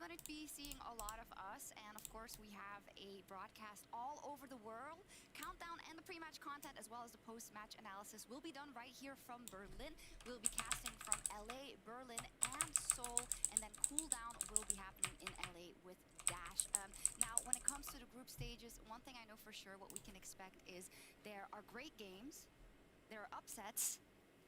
going to be seeing a lot of us, and of course we have a broadcast all over the world. Countdown and the pre-match content as well as the post-match analysis will be done right here from Berlin. We'll be casting from LA, Berlin, and Seoul, and then cool down will be happening in LA with Dash. Now, when it comes to the group stages, one thing I know for sure what we can expect is there are great games, there are upsets,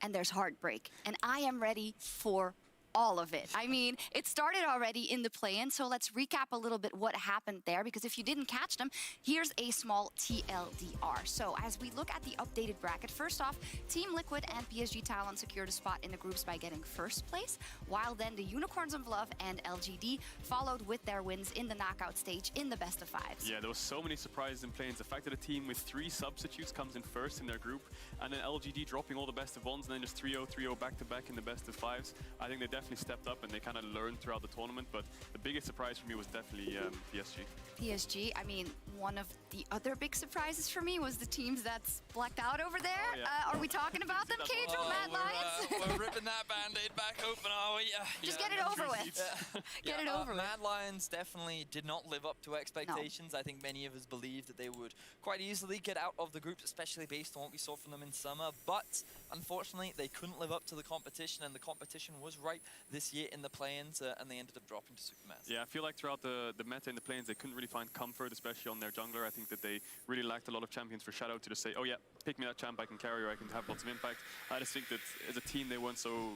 and there's heartbreak. And I am ready for all of it. I mean, it started already in the play-in, so let's recap a little bit what happened there, because if you didn't catch them, here's a small TLDR. So as we look at the updated bracket, first off, Team Liquid and PSG Talon secured a spot in the groups by getting first place, while then the Unicorns of Love and LGD followed with their wins in the knockout stage in the best of fives. Yeah, there was so many surprises in play-ins. The fact that a team with 3 substitutes comes in first in their group, and then LGD dropping all the best of ones, and then just 3-0, 3-0 back-to-back in the best of fives. I think they definitely stepped up and they kind of learned throughout the tournament, but the biggest surprise for me was definitely PSG. PSG, I mean, one of the other big surprises for me was the teams that's blacked out over there. Oh, yeah. Are we talking about them, Kadro, Mad Lions? We're ripping that band-aid back open, are we? Just get it over with. Get it over with. Mad Lions definitely did not live up to expectations. No. I think many of us believed that they would quite easily get out of the groups, especially based on what we saw from them in summer. But unfortunately, they couldn't live up to the competition, and the competition was right this year in the play-ins, and they ended up dropping to Supermassive. Yeah, I feel like throughout the meta in the play-ins, they couldn't really find comfort, especially on their jungler. I think that they really lacked a lot of champions for Shadow to just say, oh yeah, pick me that champ, I can carry or I can have lots of impact. I just think that as a team, they weren't so...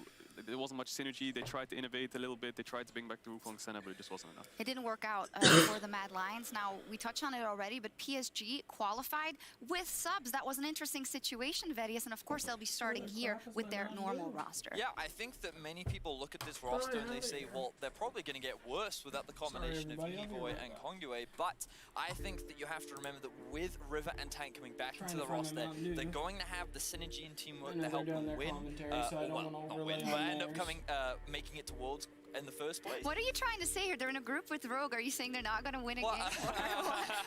There wasn't much synergy. They tried to innovate a little bit. They tried to bring back the Wukong Senna, but it just wasn't enough. It didn't work out for the Mad Lions. Now, we touched on it already, but PSG qualified with subs. That was an interesting situation, Verius, and of course they'll be starting here with their normal roster. Yeah, I think that many people look at this roster and they say, well, they're probably going to get worse without the combination of Uniboy and Kongyue, but I think that you have to remember that with River and Tank coming back into the roster, they're going to have the synergy and teamwork to help them win, but end up coming, making it to Worlds in the first place. What are you trying to say here? They're in a group with Rogue. Are you saying they're not going to win a game?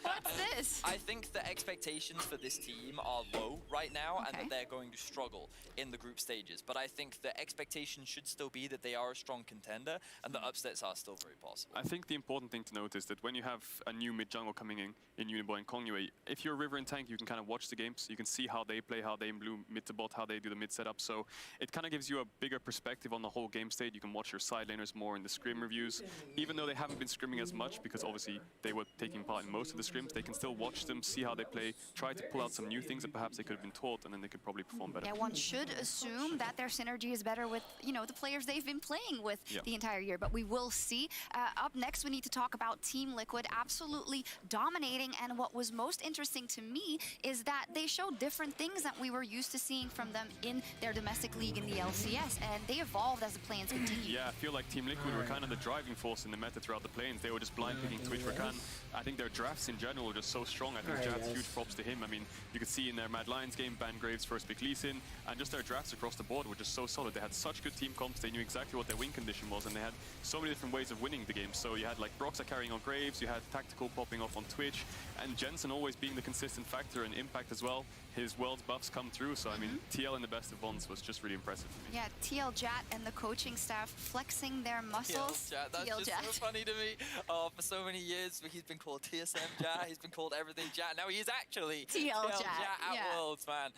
What's this? I think the expectations for this team are low right now, and that they're going to struggle in the group stages. But I think the expectation should still be that they are a strong contender, and the upsets are still very possible. I think the important thing to note is that when you have a new mid-jungle coming in Uniboy and Kongyue, if you're River and Tank, you can kind of watch the games. You can see how they play, how they blue mid to bot, how they do the mid setup. So it kind of gives you a bigger perspective on the whole game state. You can watch your side laners more in the scrim reviews. Even though they haven't been scrimming as much, because obviously they were taking part in most of the scrims, they can still watch them, see how they play, try to pull out some new things that perhaps they could have been taught, and then they could probably perform better. Yeah, one should assume that their synergy is better with, you know, the players they've been playing with the entire year, but we will see. Up next, we need to talk about Team Liquid absolutely dominating, and what was most interesting to me is that they showed different things that we were used to seeing from them in their domestic league in the LCS, and they evolved as the play-ins continued. Yeah, I feel like Team Liquid were kind of the driving force in the meta throughout the play-ins. They were just blind picking Twitch Rakan. I think their drafts in general were just so strong. I think Jad's huge props to him. I mean, you could see in their Mad Lions game, Ban Graves first pick Lee Sin, and just their drafts across the board were just so solid. They had such good team comps. They knew exactly what their win condition was, and they had so many different ways of winning the game. So you had like Broxa carrying on Graves, you had Tactical popping off on Twitch, and Jensen always being the consistent factor and impact as well. His world's buffs come through, so I mean, TL in the best of ones was just really impressive for me. Yeah, TL Jat and the coaching staff flexing their muscles. That's just so funny to me. For so many years, he's been called TSM Jat, he's been called everything Jat. Now he is actually TL Jat at Worlds, man.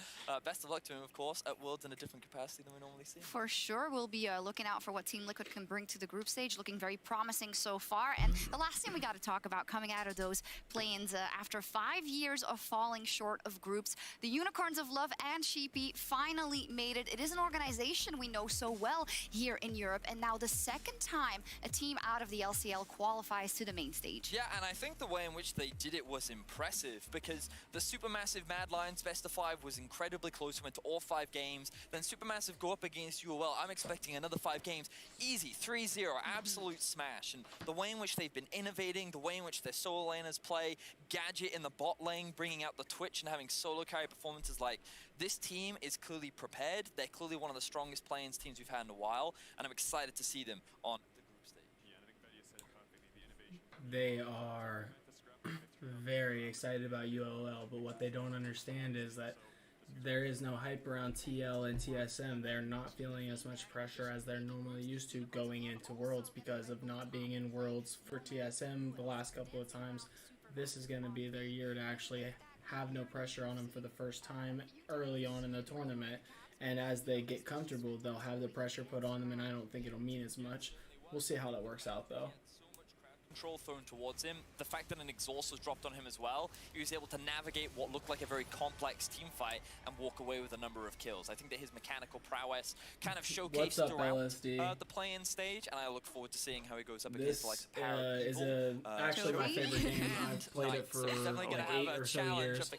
Best of luck to him, of course, at Worlds in a different capacity than we normally see. For sure, we'll be looking out for what Team Liquid can bring to the group stage. Looking very promising so far. And the last thing we got to talk about coming out of those play-ins, after 5 years of falling short of groups, the Unicorns of Love and Sheepy finally made it. It is an organization we know so well here in Europe, and now the second time a team out of the LCL qualifies to the main stage. Yeah, and I think the way in which they did it was impressive, because the Supermassive Mad Lions best of 5 was incredibly close, went to all 5 games, then Supermassive go up against UOL. I'm expecting another 5 games. Easy, 3-0, absolute smash. And the way in which they've been innovating, the way in which their solo laners play, Gadget in the bot lane, bringing out the Twitch and having solo carry performances, like, this team is clearly prepared. They're clearly one of the strongest play-ins teams we've had in a while, and I'm excited to see them on the group stage. Yeah, I think Betty said it perfectly. The innovation. They are very excited about ULL, but what they don't understand is that there is no hype around TL and TSM. They're not feeling as much pressure as they're normally used to going into Worlds because of not being in Worlds for TSM the last couple of times. This is going to be their year to actually have no pressure on them for the first time early on in the tournament. And as they get comfortable, they'll have the pressure put on them, and I don't think it'll mean as much. We'll see how that works out, though. Control thrown towards him. The fact that an exhaust was dropped on him as well, he was able to navigate what looked like a very complex team fight and walk away with a number of kills. I think that his mechanical prowess kind of showcased throughout the play-in stage, and I look forward to seeing how he goes up against the likes of Power is actually my favorite game. I've played it for like 8 or so years.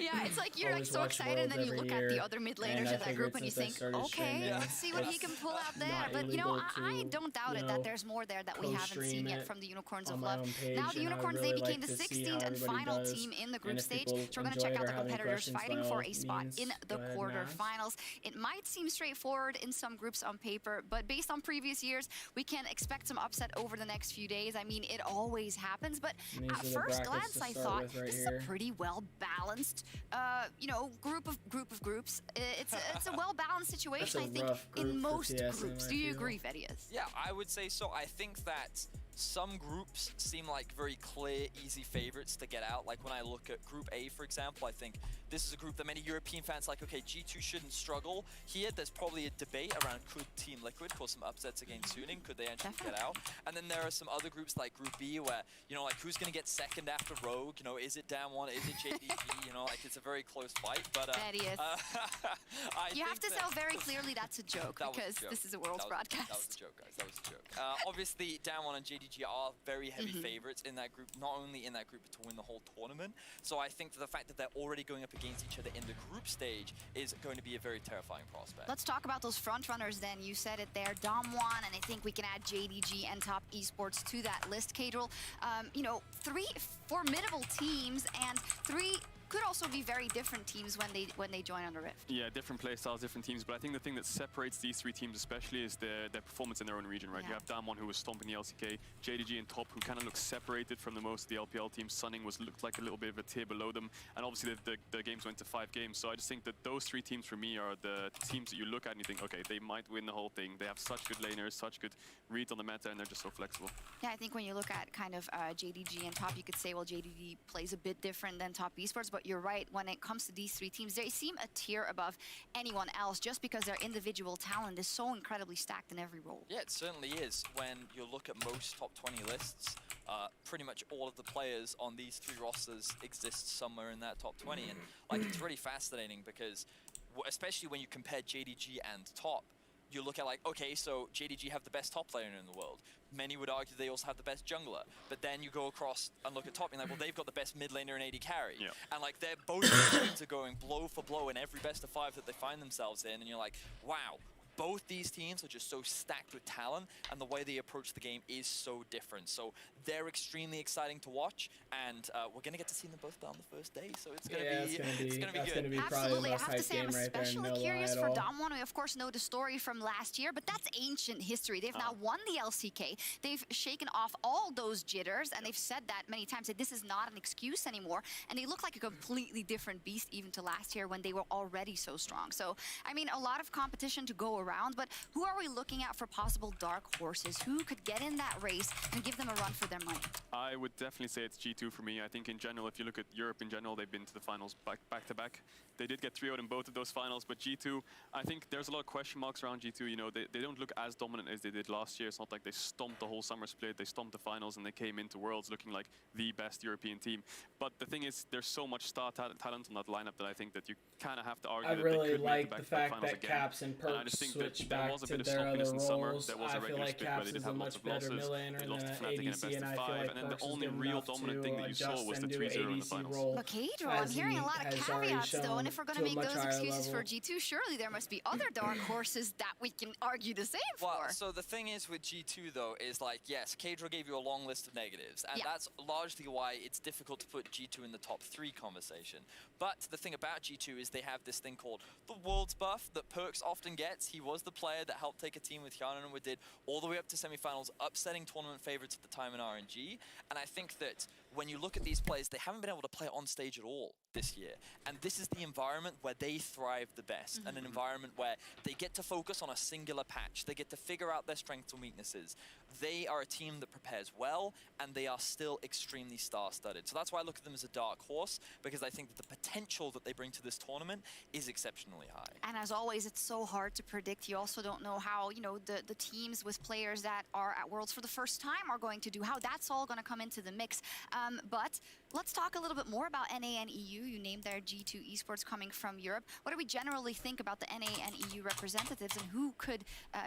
Yeah, it's like you're like so excited, and then you look at the other mid laners in that group and you think, okay, let's see what he can pull out there. But you know, I don't doubt it that there's more there that we haven't seen yet from the Unicorns of Love. Now the Unicorns, they became the 16th and final team in the group stage, so we're going to check out the competitors fighting for a spot in the quarterfinals. It might seem straightforward in some groups on paper, but based on previous years, we can expect some upset over the next few days. I mean, it always happens, but at first glance, I thought this is a pretty well-balanced, you know, group of groups. It's a well-balanced situation, I think, in most groups. Do you agree, Vedius? Yeah, I would say so. I think that some groups seem like very clear, easy favorites to get out. Like when I look at Group A, for example, I think this is a group that many European fans like, okay, G2 shouldn't struggle. Here, there's probably a debate around could Team Liquid cause some upsets against Suning? Could they actually get out? And then there are some other groups like Group B where, you know, like who's going to get second after Rogue? You know, is it Damwon? Is it JDG? You know, like it's a very close fight. But you have to tell very clearly that's a joke because this is a Worlds broadcast. That was a joke, guys. That was a joke. Obviously, Damwon and JDG are very heavy favorites in that group, not only in that group, but to win the whole tournament. So I think that the fact that they're already going up against each other in the group stage is going to be a very terrifying prospect. Let's talk about those front runners then. You said it there, Damwon, and I think we can add JDG and Top Esports to that list, Kadril. You know, 3 formidable teams and 3 could also be very different teams when they join on the Rift. Yeah, different play styles, different teams, but I think the thing that separates these 3 teams especially is their performance in their own region, right? You have Damwon, who was stomping the LCK, JDG and Top, who kind of look separated from the most of the LPL teams. Sunning looked like a little bit of a tier below them, and obviously the games went to 5 games, so I just think that those 3 teams for me are the teams that you look at and you think, okay, they might win the whole thing. They have such good laners, such good reads on the meta, and they're just so flexible. Yeah, I think when you look at kind of JDG and Top, you could say, well, JDG plays a bit different than Top Esports, but you're right, when it comes to these 3 teams, they seem a tier above anyone else just because their individual talent is so incredibly stacked in every role. Yeah, it certainly is. When you look at most top 20 lists, pretty much all of the players on these 3 rosters exist somewhere in that top 20. And like, it's really fascinating because, especially when you compare JDG and Top, you look at like, okay, so JDG have the best top laner in the world. Many would argue they also have the best jungler. But then you go across and look at Top and you're like, well, they've got the best mid laner and AD carry. Yeah. And like, they're both teams are going blow for blow in every best of 5 that they find themselves in. And you're like, wow. Both these teams are just so stacked with talent, and the way they approach the game is so different. So they're extremely exciting to watch, and we're going to get to see them both on the first day. So it's going to be good. Absolutely, I have to say I'm especially curious for Damwon. We of course know the story from last year, but that's ancient history. They've now won the LCK. They've shaken off all those jitters, and they've said that many times, that this is not an excuse anymore. And they look like a completely different beast even to last year when they were already so strong. So, I mean, a lot of competition to go around, but who are we looking at for possible dark horses? Who could get in that race and give them a run for their money? I would definitely say it's G2 for me. I think in general, if you look at Europe in general, they've been to the finals back to back. They did get 3-0 in both of those finals, but G2, I think there's a lot of question marks around G2. You know, they don't look as dominant as they did last year. It's not like they stomped the whole summer split, they stomped the finals, and they came into Worlds looking like the best European team. But the thing is, there's so much star talent on that lineup that I think that you kind of have to argue that really they could like make the fact that again. Caps and Perks I just think switch that back there was a to bit of their other sloppiness in summer. roles. There was I a feel regular like split where Caps they did is a have much lots of better losses. mid laner They than lost to an Fnatic in a ADC, best and of I feel 5, like and then the Perks is only good real enough dominant to thing that you saw adjust was the into 3-0 in the ADC finals. role. Okay, Drew, I'm as hearing a he lot of has already caveats though, shown and if we're going to to a make much those higher excuses for level. G2, surely there must be other dark horses that we can argue the same Well, for. so the thing is with G2 though, is like, yes, Kadra gave you a long list of negatives, and Yeah. that's largely why it's difficult to put G2 in the top 3 conversation. But the thing about G2 is they have this thing called the Worlds buff that Perks often gets. He was the player that helped take a team with Hyanon and did all the way up to semifinals, upsetting tournament favorites at the time in RNG. And I think that when you look at these players, they haven't been able to play on stage at all this year. And this is the environment where they thrive the best, and an environment where they get to focus on a singular patch. They get to figure out their strengths and weaknesses. They are a team that prepares well, and they are still extremely star-studded. So that's why I look at them as a dark horse, because I think that the potential that they bring to this tournament is exceptionally high. And as always, it's so hard to predict. You also don't know how, you know, the teams with players that are at Worlds for the first time are going to do, how that's all going to come into the mix. But let's talk a little bit more about NA and EU. You named their G2 esports coming from Europe. What do we generally think about the NA and EU representatives, and who could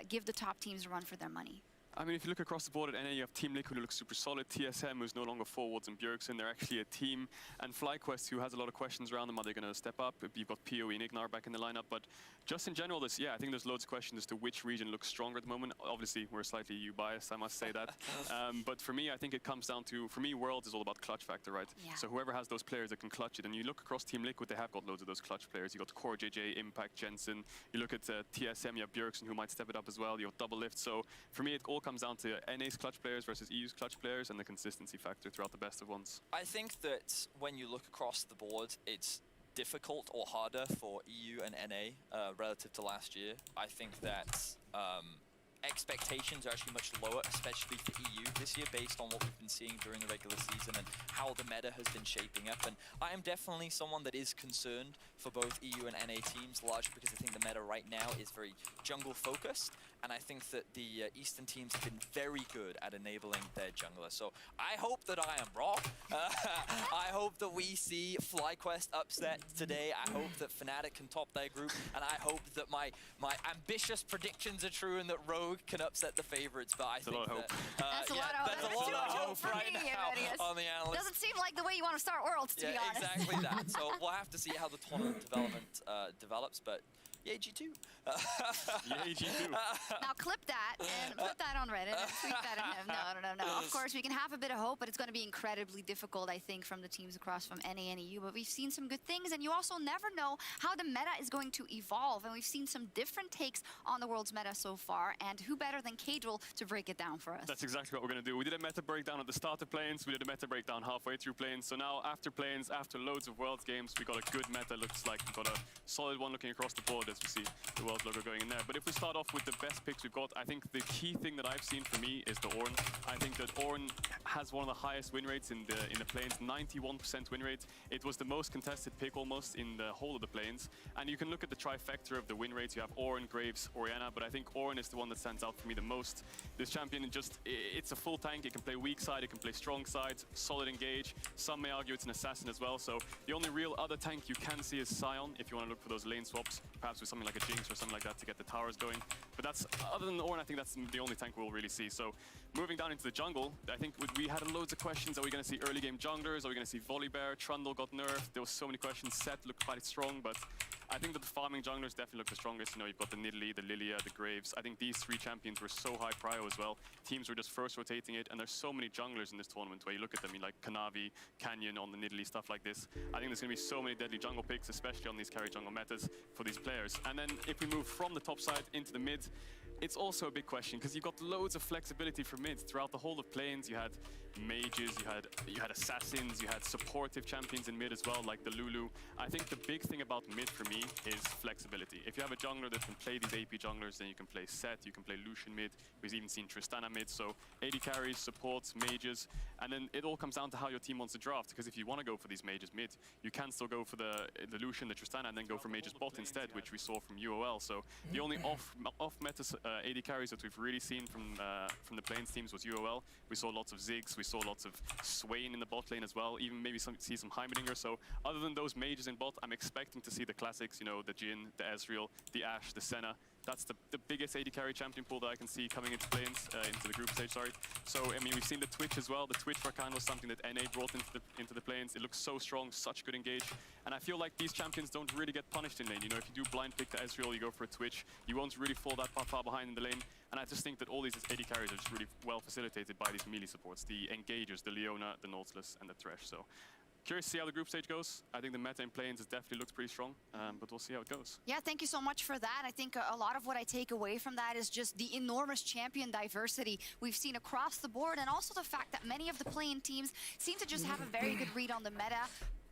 give the top teams a run for their money? I mean, if you look across the board at NA, you have Team Liquid, who looks super solid. TSM, who's no longer forwards, and Bjergsen, they're actually a team. And FlyQuest, who has a lot of questions around them. Are they going to step up? You've got PoE and Ignar back in the lineup. But just in general, I think there's loads of questions as to which region looks stronger at the moment. Obviously, we're slightly EU biased, I must say that. But for me, I think it comes down to, for me, Worlds is all about clutch factor, right? Yeah. So whoever has those players that can clutch it. And you look across Team Liquid, they have got loads of those clutch players. You got Core JJ, Impact, Jensen. You look at TSM, you have Bjergsen, who might step it up as well. You have Double Lift. So for me, it all comes down to NA's clutch players versus EU's clutch players, and the consistency factor throughout the best of ones. I think that when you look across the board, it's difficult or harder for EU and NA relative to last year. I think that expectations are actually much lower, especially for EU this year, based on what we've been seeing during the regular season and how the meta has been shaping up. And I am definitely someone that is concerned for both EU and NA teams, largely because I think the meta right now is very jungle focused, and I think that the Eastern teams have been very good at enabling their jungler. So I hope that I am wrong. I hope that we see FlyQuest upset today. I hope that Fnatic can top their group, and I hope that my ambitious predictions are true and that Rogue can upset the favorites. But I think that that's a lot of hope. that's a lot of hope right now on the analysts. Doesn't seem like the way you want to start Worlds, to be honest. Exactly that. So we'll have to see how the tournament development develops, but yay G2. Yay G2. Now clip that and put that on Reddit and tweet that at him. No. Of course, we can have a bit of hope, but it's going to be incredibly difficult, I think, from the teams across from NA and EU. But we've seen some good things, and you also never know how the meta is going to evolve. And we've seen some different takes on the world's meta so far. And who better than Kadril to break it down for us? That's exactly what we're going to do. We did a meta breakdown at the start of Plains. We did a meta breakdown halfway through Plains. So now, after Plains, after loads of Worlds games, we got a good meta. Looks like we've got a solid one looking across the board, as we see the Worlds logo going in there. But if we start off with the best picks we've got, I think the key thing that I've seen for me is the Ornn. I think that Ornn has one of the highest win rates in the Plains, 91% win rate. It was the most contested pick almost in the whole of the Plains. And you can look at the trifecta of the win rates. You have Ornn, Graves, Orianna, but I think Ornn is the one that stands out for me the most. This champion, it's a full tank. It can play weak side, it can play strong side, solid engage. Some may argue it's an assassin as well. So the only real other tank you can see is Sion, if you want to look for those lane swaps, perhaps with something like a Jinx or something like that to get the towers going. But that's, other than Ornn, I think that's the only tank we'll really see. So moving down into the jungle, I think we had loads of questions. Are we going to see early game junglers? Are we going to see Volibear? Trundle got nerfed. There was so many questions. Set looked quite strong, but I think that the farming junglers definitely look the strongest. You know, you've got the Nidalee, the Lilia, the Graves. I think these three champions were so high prio as well. Teams were just first rotating it, and there's so many junglers in this tournament where you look at them, like Kanavi, Canyon on the Nidalee, stuff like this. I think there's going to be so many deadly jungle picks, especially on these carry jungle metas for these players. And then if we move from the top side into the mid, it's also a big question because you've got loads of flexibility for mids throughout the whole of Plains. You had mages, you had assassins, you had supportive champions in mid as well, like the Lulu. I think the big thing about mid for me is flexibility. If you have a jungler that can play these AP junglers, then you can play Set, you can play Lucian mid. We've even seen Tristana mid, so AD carries, supports, mages, and then it all comes down to how your team wants to draft. Because if you want to go for these mages mid, you can still go for the Lucian, the Tristana, and then go for mages bot instead, which we saw from UOL. So the only off-meta AD carries that we've really seen from the Plains teams was UOL. We saw lots of Ziggs, we saw lots of Swain in the bot lane as well, even maybe see some Heimerdinger. So other than those mages in bot, I'm expecting to see the classics, you know, the Jhin, the Ezreal, the Ashe, the Senna. That's the biggest AD carry champion pool that I can see coming into Plains, into the group stage, sorry. So, I mean, we've seen the Twitch as well. The Twitch Rakan was something that NA brought into the Plains. It looks so strong, such good engage. And I feel like these champions don't really get punished in lane. You know, if you do blind pick the Ezreal, you go for a Twitch, you won't really fall that far behind in the lane. And I just think that all these AD carries are just really well facilitated by these melee supports. The Engagers, the Leona, the Nautilus, and the Thresh. So Curious to see how the group stage goes. I think the meta in planes definitely looks pretty strong, but we'll see how it goes. Yeah, thank you so much for that. I think a lot of what I take away from that is just the enormous champion diversity we've seen across the board, and also the fact that many of the plane teams seem to just have a very good read on the meta.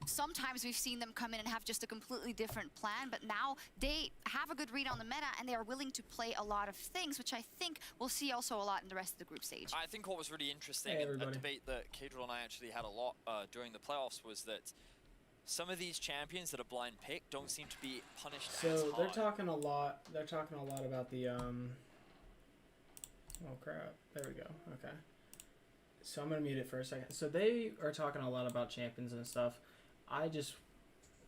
Sometimes we've seen them come in and have just a completely different plan, but now they have a good read on the meta and they are willing to play a lot of things, which I think we'll see also a lot in the rest of the group stage. I think what was really interesting, and a debate that Kadriel and I actually had a lot during the playoffs, was that some of these champions that are blind picked don't seem to be punished as hard. So they're talking a lot about the oh crap. There we go. Okay. So I'm gonna mute it for a second. So they are talking a lot about champions and stuff. I just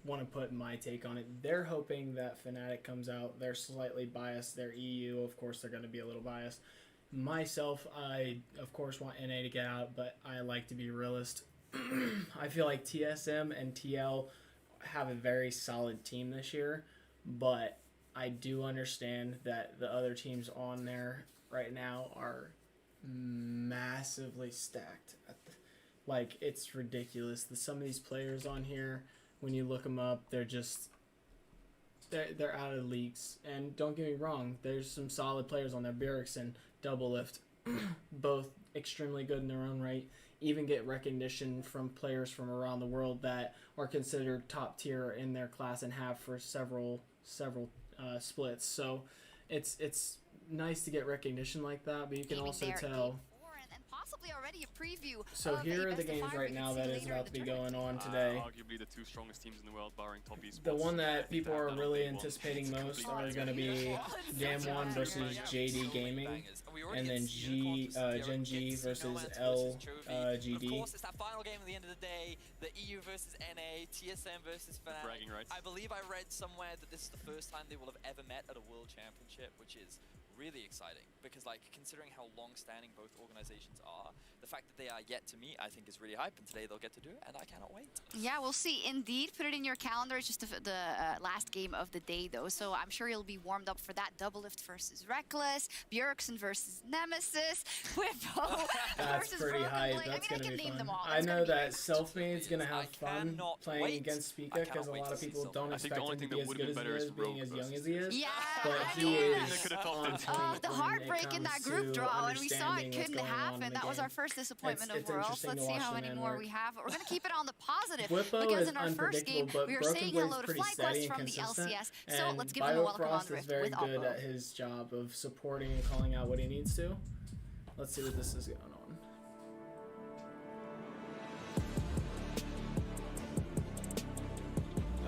want to put my take on it. They're hoping that Fnatic comes out. They're slightly biased. They're EU. Of course, they're going to be a little biased. Myself, I, of course, want NA to get out, but I like to be realist. I feel like TSM and TL have a very solid team this year, but I do understand that the other teams on there right now are massively stacked. Like, it's ridiculous. Some of these players on here, when you look them up, they're just... They're out of leagues. And don't get me wrong, there's some solid players on there. Bjergsen, Doublelift, both extremely good in their own right. Even get recognition from players from around the world that are considered top tier in their class and have for several splits. So it's nice to get recognition like that, but you can also tell... Possibly already a preview. So here are the games right now that is about to be going on today. Arguably the two strongest teams in the world, barring top esports. The one that people are really anticipating most are going to be Damwon versus JD Gaming, and then Gen G versus LGD. Of course, it's that final game at the end of the day, the EU versus NA, TSM versus Fnatic. Bragging rights. I believe I read somewhere that this is the first time they will have ever met at a World Championship, which is really exciting, because like considering how long-standing both organizations are, the fact that they are yet to meet, I think is really hype, and today they'll get to do it, and I cannot wait. Yeah, we'll see. Indeed, put it in your calendar. It's just the last game of the day, though, so I'm sure you'll be warmed up for that. Doublelift versus Reckless, Bjergsen versus Nemesis, Whippo versus pretty Broken hype. Blade. That's I mean, I gonna can be name fun. them all. I know that Selfmade's gonna have fun playing wait. against Pika, because a lot of people don't expect him to be as good as he is, being as young as he is. Yeah, but I he mean, is on point. The heartbreak in that group draw, and we saw it couldn't happen. That was our first disappointment It's overall. So let's see how many more we have. But we're going to keep it on the positive, Whippo because is in our first game, unpredictable, but we were Broken saying Blade's hello to pretty steady FlyQuest and from the consistent, LCS. So and let's give them a welcome on Biofrost the is Rift very with good Oppo. at his job of supporting and calling out what he needs to. Let's see what this is going on.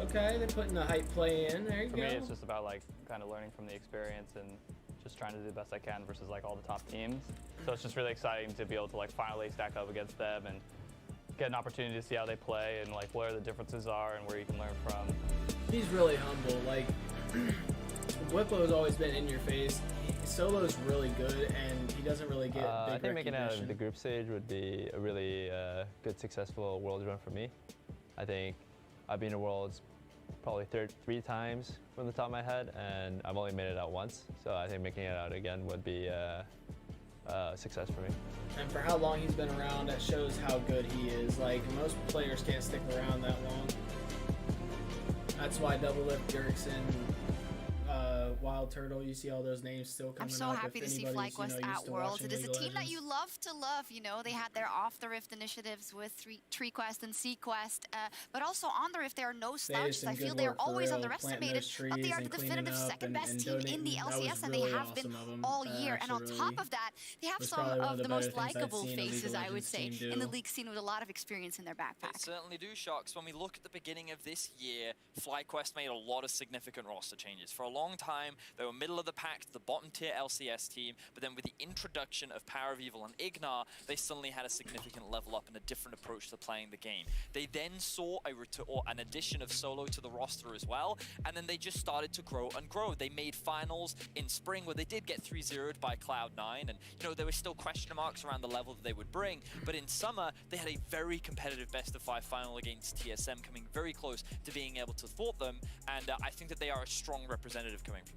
Okay, they're putting the hype play in. There you For go. me, it's just about like kind of learning from the experience and just trying to do the best I can versus like all the top teams. So it's just really exciting to be able to like finally stack up against them and get an opportunity to see how they play and like where the differences are and where you can learn from. He's really humble. Like, Whippo's always been in your face. Solo's really good, and he doesn't really get big I think making it out recognition. of the group stage would be a really good, successful Worlds run for me. I think I've been to Worlds probably 3 times from the top of my head, and I've only made it out once. So I think making it out again would be a success for me. And for how long he's been around, that shows how good he is. Like, most players can't stick around that long. That's why Doublelift, Bjergsen, Wild Turtle, you see all those names still coming up. I'm so happy to see FlyQuest at Worlds. It is a team that you love to love. You know, they had their off the Rift initiatives with TreeQuest and SeaQuest, but also on the Rift they are no slouches. I feel they are always underestimated, but they are the definitive second best team in the LCS, and they have been all year. And on top of that, they have some of the most likable faces, I would say, in the league scene with a lot of experience in their backpack. They certainly do, Sharks. When we look at the beginning of this year, FlyQuest made a lot of significant roster changes. For a long time, they were middle of the pack to the bottom tier LCS team, but then with the introduction of Power of Evil and Ignar, they suddenly had a significant level up and a different approach to playing the game. They then saw an addition of Solo to the roster as well, and then they just started to grow and grow. They made finals in spring where they did get 3-0'd by Cloud9, and you know there were still question marks around the level that they would bring, but in summer they had a very competitive best-of-5 final against TSM, coming very close to being able to thwart them, and I think that they are a strong representative coming from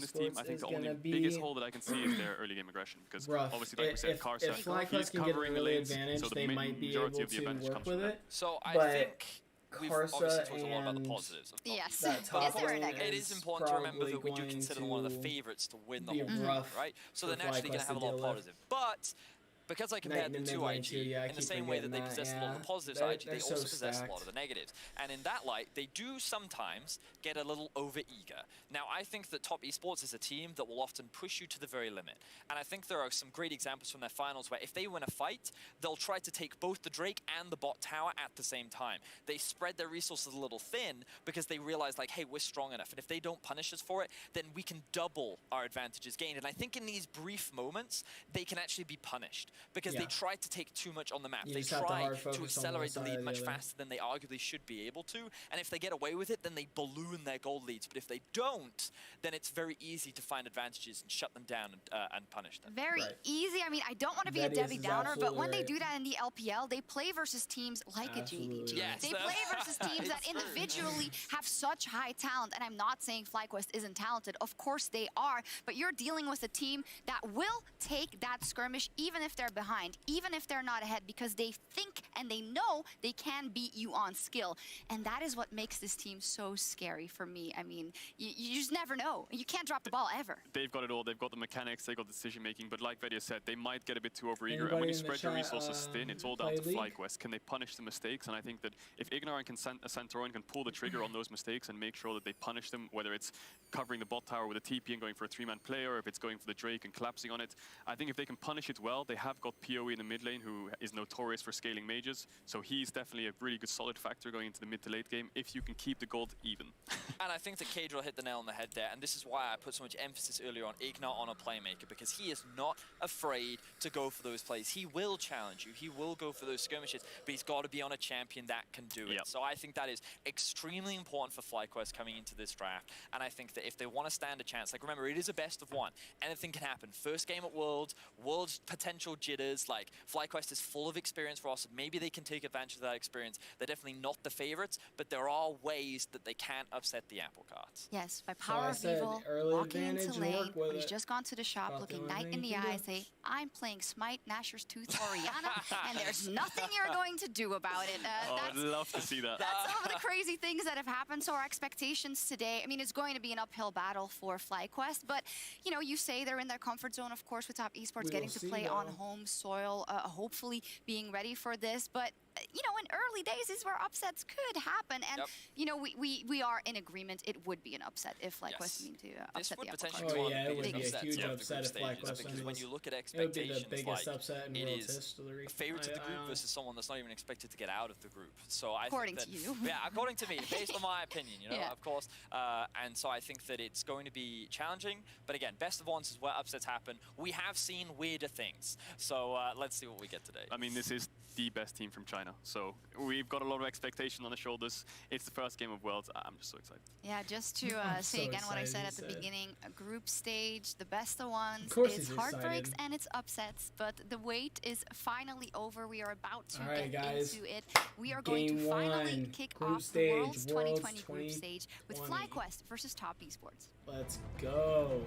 from this team, I think the only biggest hole that I can see is their early game aggression. Because rough. obviously, like we said, Karsa, if FlyQuest he's can get an covering the early lanes, advantage, so the they might be able majority of the to advantage work comes with from it. that. So I But think we've obviously Karsa talked a lot about the and positives. Of Yes. that Is top there a lane negative? It is important to remember that we do probably consider them one of the favorites to win the be whole tournament, rough right? So for they're naturally going to FlyQuest have a to lot of deal with. positive. But because I compared them in to mid lane IG, too, yeah, I in the keep same way that they forgetting possess that, a lot of yeah. the positives, They're- IG, they they're so also possess a lot stacked. of the negatives. And in that light, they do sometimes get a little over-eager. Now, I think that Top Esports is a team that will often push you to the very limit. And I think there are some great examples from their finals where if they win a fight, they'll try to take both the Drake and the bot tower at the same time. They spread their resources a little thin because they realize, like, hey, we're strong enough. And if they don't punish us for it, then we can double our advantages gained. And I think in these brief moments, they can actually be punished because they try to take too much on the map. You They just have to try hard to focus on one accelerate the side or lead the much other. faster than they arguably should be able to. And if they get away with it, then they balloon their gold leads. But if they don't, then it's very easy to find advantages and shut them down and punish them. Very Right. easy. I mean, I don't want to be That a Debbie is Downer, but when they absolutely do that in the LPL, they play versus teams like a Absolutely. JDG. Yes. They play versus teams that It's true. individually have such high talent. And I'm not saying FlyQuest isn't talented. Of course they are. But you're dealing with a team that will take that skirmish even if they're behind, even if they're not ahead, because they think and they know they can beat you on skill. And that is what makes this team so scary for me. I mean, you just never know. You can't drop the ball ever. They've got it all. They've got the mechanics, they've got the decision making, but like Vedia said, they might get a bit too overeager. And when Anybody you in the spread your chat, resources thin, it's all down to play League? FlyQuest. Can they punish the mistakes? And I think that if Ignar and Santorin can pull the trigger on those mistakes and make sure that they punish them, whether it's covering the bot tower with a TP and going for a 3-man play, or if it's going for the Drake and collapsing on it, I think if they can punish it well, they have got PoE in the mid lane who is notorious for scaling mages. So he's definitely a really good solid factor going into the mid to late game if you can keep the gold even. And I think that Kadril hit the nail on the head there, and this is why I put so much emphasis earlier on Ignar on a playmaker, because he is not afraid to go for those plays. He will challenge you, he will go for those skirmishes, but he's got to be on a champion that can do it. Yep. So I think that is extremely important for FlyQuest coming into this draft, and I think that if they want to stand a chance, like remember, it is a best of one. Anything can happen. First game at Worlds potential jitters, like FlyQuest is full of experience for us. Maybe they can take advantage of that experience. They're definitely not the favorites, but there are ways that they can upset the apple carts. Yes, by So power I of said evil, early walking into advantage and lane, work with when he's it. just gone to the shop, About the looking only Knight in thing the you can eye, do. say, I'm playing Smite, Nashor's Tooth, or Rihanna, and there's nothing you're going to do about it. Oh, I'd love to see that. That's some of the crazy things that have happened. So our expectations today, I mean, it's going to be an uphill battle for FlyQuest, but, you know, you say they're in their comfort zone, of course, with Top Esports, We getting will to see, play on though. home soil, hopefully being ready for this, but you know, in early days is where upsets could happen, and Yep. you know, we are in agreement. It would be an upset if FlyQuest Yes. mean to This upset would the apple potentially cart. be Oh one yeah, of it the would biggest be a upsets huge of the upset if group stages, FlyQuest because won when this. you look at It would be the expectations, biggest like, upset in it World's is history. a favorite to the group I- versus someone that's not even expected to get out of the group. So I According think to that, you. yeah, according to me, based on my opinion, you know, Yeah. of course. And so I think that it's going to be challenging. But again, best of ones is where upsets happen. We have seen weirder things. So let's see what we get today. I mean, this is the best team from China, so we've got a lot of expectation on the shoulders. It's the first game of Worlds. I'm just so excited. Yeah, just to I'm say so again what I said excited, at the he said. beginning, a group stage, the best of ones, Of course it's he's heartbreaks excited. and it's upsets, but the wait is finally over. We are about to All right, get guys. into it. We are going Game to finally one, kick group off the stage, World's 2020 World's group stage with 2020. FlyQuest versus Top Esports. Let's go.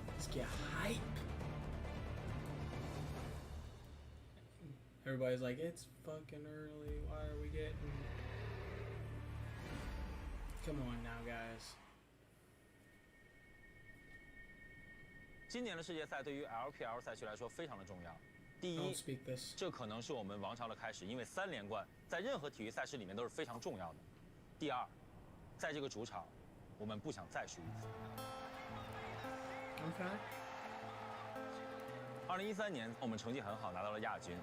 Let's get hype. Everybody's like, it's fucking early. Why are we getting... Come on now, guys. 今年的世界赛对于 LPL 赛区来说非常的重要。第 Don't 一， speak this. 这可能是我们王朝的开始，因为3连冠在任何体育赛事里面都是非常重要的。第二，在这个主场，我们不想再输一次。 Okay. 2013年我们成绩很好，拿到了亚军，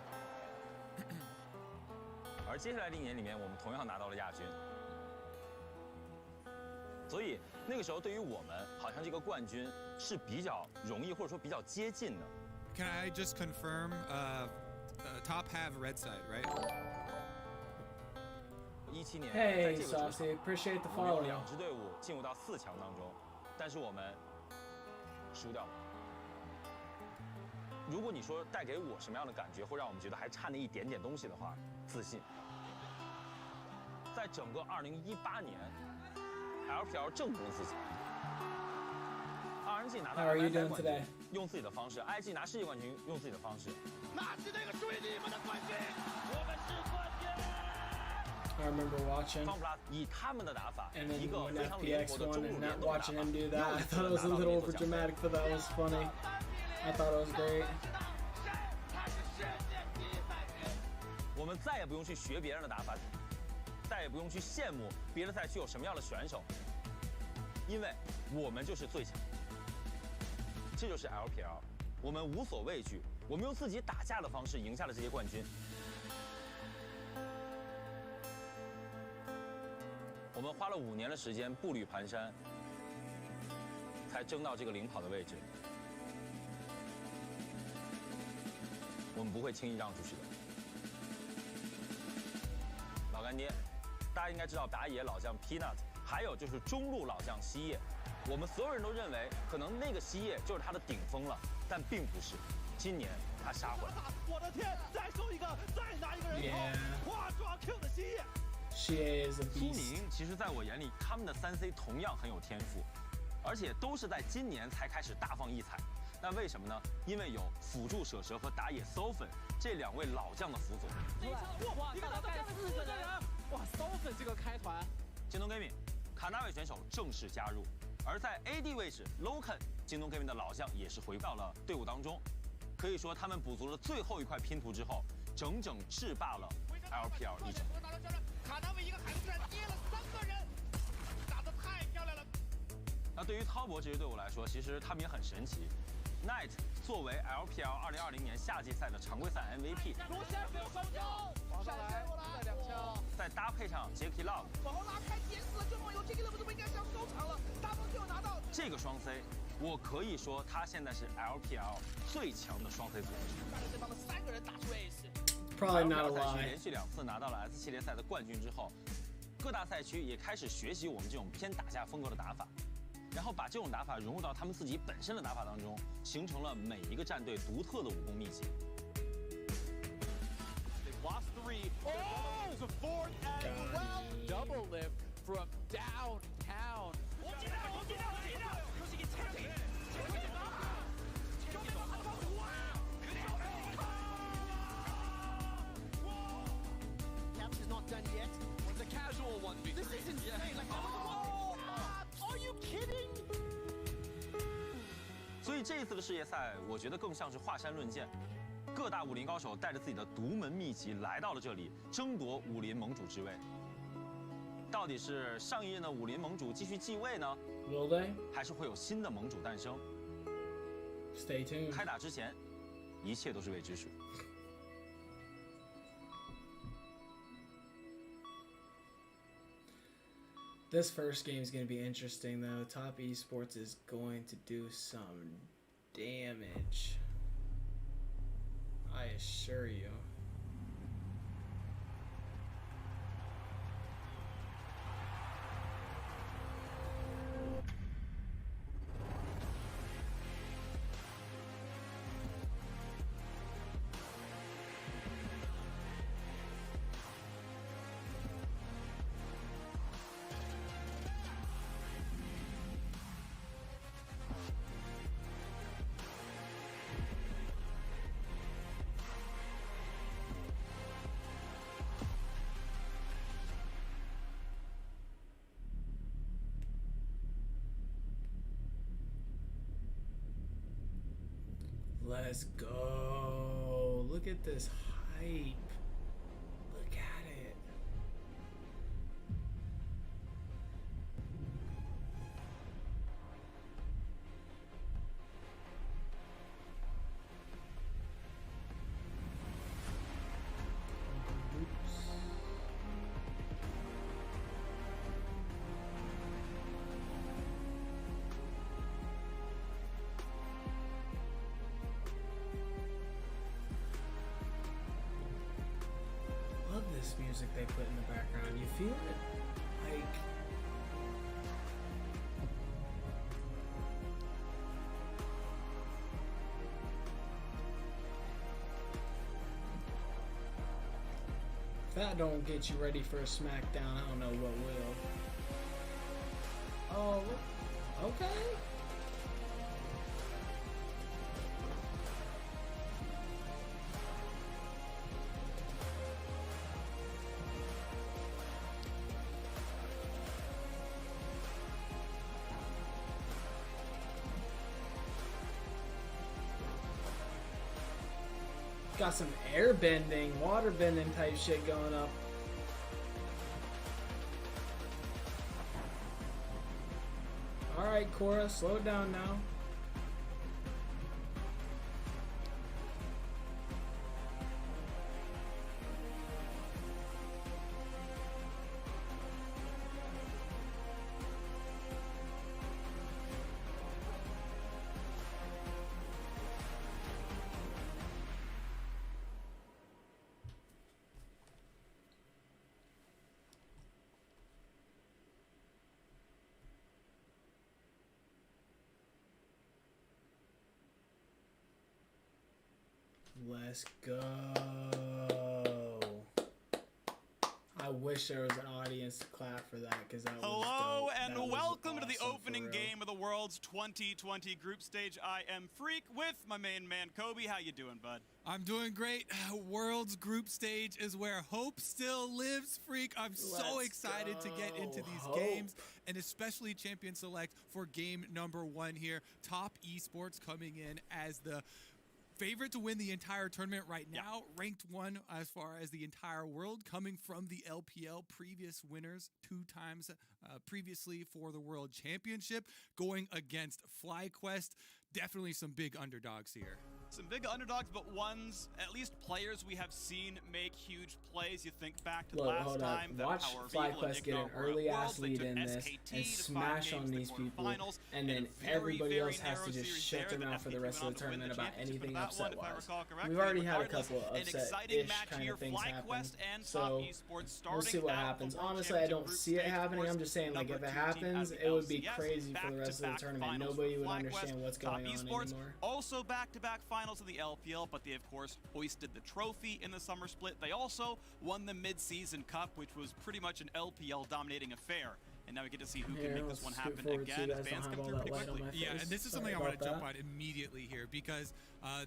而接下来的一年里面，我们同样拿到了亚军。所以那个时候对于我们，好像这个冠军是比较容易或者说比较接近的。 Can I just confirm? Top have red side, right? 17年 Hey, 在这个主场 Saucy. Appreciate the 我们有 follow. 2支队伍进入到4强当中，但是我们输掉了。如果你说带给我什么样的感觉，会让我们觉得还差那一点点东西的话，自信。在整个2018年 ，LPL 正中自己。RNG 拿到 How are you MSI doing 冠 today? 军，用自己的方式；IG 拿世界冠军，用自己的方式。那是那个属于你们的冠军，我们是冠军。I remember watching. 方普拉以他们的打法， And then 一个 when 非常灵 FPX 活的 won 中路 and 联 not 动的打 watching 法， him do 又 that, I 一次 thought it was 拿 a 到了 little 联合奖杯。 overdramatic, but that was funny. I thought it was great. 我们再也不用去学别人的打法，再也不用去羡慕别的赛区有什么样的选手，因为我们就是最强。这就是 LPL， 我们无所畏惧，我们用自己打架的方式赢下了这些冠军。我们花了5年的时间，步履蹒跚，才争到这个领跑的位置。我们不会轻易让出去的。 老干爹，大家应该知道打野老将 Peanut， 还有就是中路老将西叶。我们所有人都认为，可能那个西叶就是他的顶峰了，但并不是。今年他杀回来。我的天！再收一个，再拿一个人头，哇，抓 Q 的西叶。She is a 苏 beast. 宁其实在我眼里，他们的3C 同样很有天赋，而且都是在今年才开始大放异彩。那为什么呢？因为有辅助舍蛇和打野 Sofen 这2位老将的辅佐。哇，一个打到干4个人，哇 ，Sofen 这个开团。京东 Gaming 卡纳位选手正式加入，而在 AD 位置 Loken 京东 Gaming 的老将也是回到了队伍当中。可以说他们补足了最后一块拼图之后，整整制霸了 LPL 一整。卡纳位一个海居然捏了3个人，打得太漂亮了。那对于滔博这支队伍来说，其实他们也很神奇。Knight 作为 LPL 2020年夏季赛的常规赛 MVP， 罗先没有上交，闪现过来，再2枪，再搭配上 Jackie Love， 往后拉开，点死了这网友 Jackie Love 不应该想收场了，Double Q 拿到。这个双 C， 我可以说他现在是 LPL 最强的双 C 组合。带着对方的3个人打出 ace。 Probably not a LPL 赛区 lie. 连续2次拿到了 S 系列赛的冠军之后，各大赛区也开始学习我们这种偏打架风格的打法。 然后把这种打法融入到他们自己本身的打法当中，形成了每一个战队独特的武功秘籍。Lost 3. Oh, the 4th as well. Double lift from downtown. 我进来，又是一个체력이. Caps is not done yet. It's a casual 1v3. This is insane. Like, are you kidding? 所以这一次的世界赛，我觉得更像是华山论剑，各大武林高手带着自己的独门秘籍来到了这里，争夺武林盟主之位。到底是上一任的武林盟主继续继位呢？ Will they? 还是会有新的盟主诞生？ Stay tuned. 开打之前，一切都是未知数。 This first game is going to be interesting, though. Top Esports is going to do some damage. I assure you. Let's go. Look at this hype. Look at it. Oops. Love this music they put in the background. You feel it? Like if that don't get you ready for a smackdown, I don't know what will. Oh, okay. got some air bending, water bending type shit going up. Alright, Cora, slow it down now. Let's go. I wish there was an audience to clap for that, because that was Hello dope. and That was welcome to the awesome, opening for real. game of the World's 2020 group stage. I am Freak with my main man, Kobe. How you doing, bud? I'm doing great. World's group stage is where hope still lives, Freak. I'm so Let's excited to get into these Hope. games, and especially Champion Select for game number 1 here. Top Esports coming in as the favorite to win the entire tournament right now, ranked 1 as far as the entire world, coming from the LPL, previous winners 2 times previously for the World Championship, going against FlyQuest. Definitely some big underdogs here. Some big underdogs, but ones, at least players we have seen make huge plays. You think back to the Look, last hold up. time that Watch Power of Evil and FlyQuest get an Igno were at early ass Worlds. They lead took in this SKT and to 5 smash games on to the these people, quarterfinals, and then very, everybody very else has narrow to just series shut there their that mouth for the FKT rest went of the on to win tournament the about championship anything for that one, upset if I wise. recall correctly. We've already had a Regardless, couple of an exciting upset-ish match kind here, of things happen, FlyQuest and so Top Esports starting we'll see what out happens. the World Honestly, I don't Championship see it group happening. stage, I'm just saying, like, if number it 2 team happens, out of it would be LCS, crazy for the rest of the back-to-back tournament. finals Nobody for would FlyQuest. understand what's Top going on Esports anymore. also back-to-back finals of the LPL, but they of course hoisted the trophy in the summer split. They also won the mid-season cup, which was pretty much an LPL dominating affair. And now we get to see who can make this one happen again. As fans come through pretty quickly. Yeah, and this is something I want to jump on immediately here, because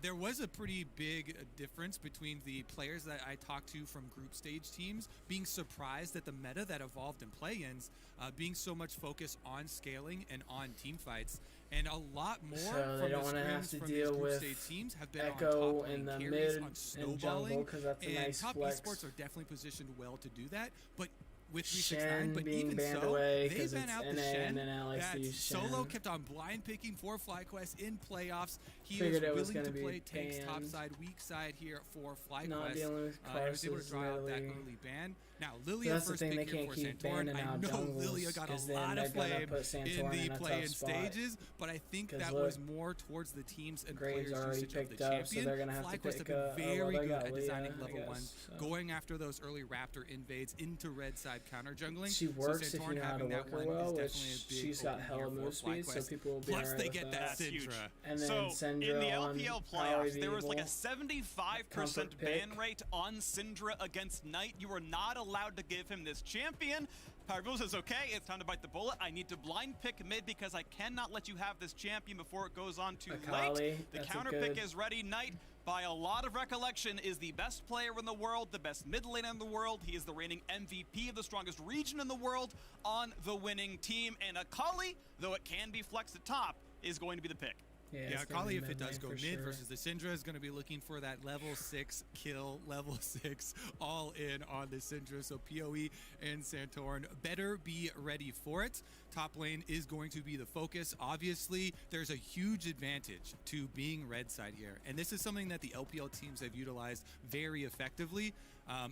there was a pretty big difference between the players that I talked to from group stage teams being surprised at the meta that evolved in play-ins, being so much focus on scaling and on team fights. And a lot more So from they don't the want to have scrims to from deal these group with stage teams have been Echo on top in lane the carries, mid on and snowballing, jungle, because that's a and nice Top flex. Esports are definitely positioned well to do that, but with Shen 369, but being even banned so, away they 'cause ban it's out the NA, Shen. and then Alex That used Solo Shen. kept on blind picking for FlyQuest in playoffs. He Figured it was was willing to gonna be play tanks top banned. side, weak side here for FlyQuest. Not dealing with and was able to Karsus, draw out that Lily. early ban. Now, So Lilia that's the first thing, pick they here can't for keep Santorin. banning I out know jungles, Lilia got a 'cause then lot they're of gonna flame put in Santorin the in a play-in tough spot. stages, but I think 'Cause that look, was more towards the teams and Graves players' already usage of the picked up, so champion. they're gonna have to FlyQuest pick have a- been oh, well, very they good got at Leah, designing I level guess, 1, so. going after those early Raptor invades into red side counter jungling. She works so if Santorin you know how to having that work her one well, is which definitely a big she's got opening hella here for move speed, so FlyQuest. people will be Plus, alright they with get that. that That's huge. Syndra. And then So, Syndra in the on LPL Power playoffs, there was like a Evil. 75% Comfort ban pick. rate on Syndra against Knight. You were not allowed to give him this champion. Power Evil says, okay, it's time to bite the bullet. I need to blind pick mid because I cannot let you have this champion before it goes on too Akali, late. The that's a counter good- pick is ready. Knight, by a lot of recollection, is the best player in the world, the best mid laner in the world. He is the reigning MVP of the strongest region in the world on the winning team. And Akali, though it can be flexed at top, is going to be the pick. Yeah, it's gonna Akali, be if it does mid go lane mid for sure. versus the Syndra, is going to be looking for that level 6 kill, level 6 all in on the Syndra. So PoE and Santorin better be ready for it. Top lane is going to be the focus. Obviously, there's a huge advantage to being red side here. And this is something that the LPL teams have utilized very effectively,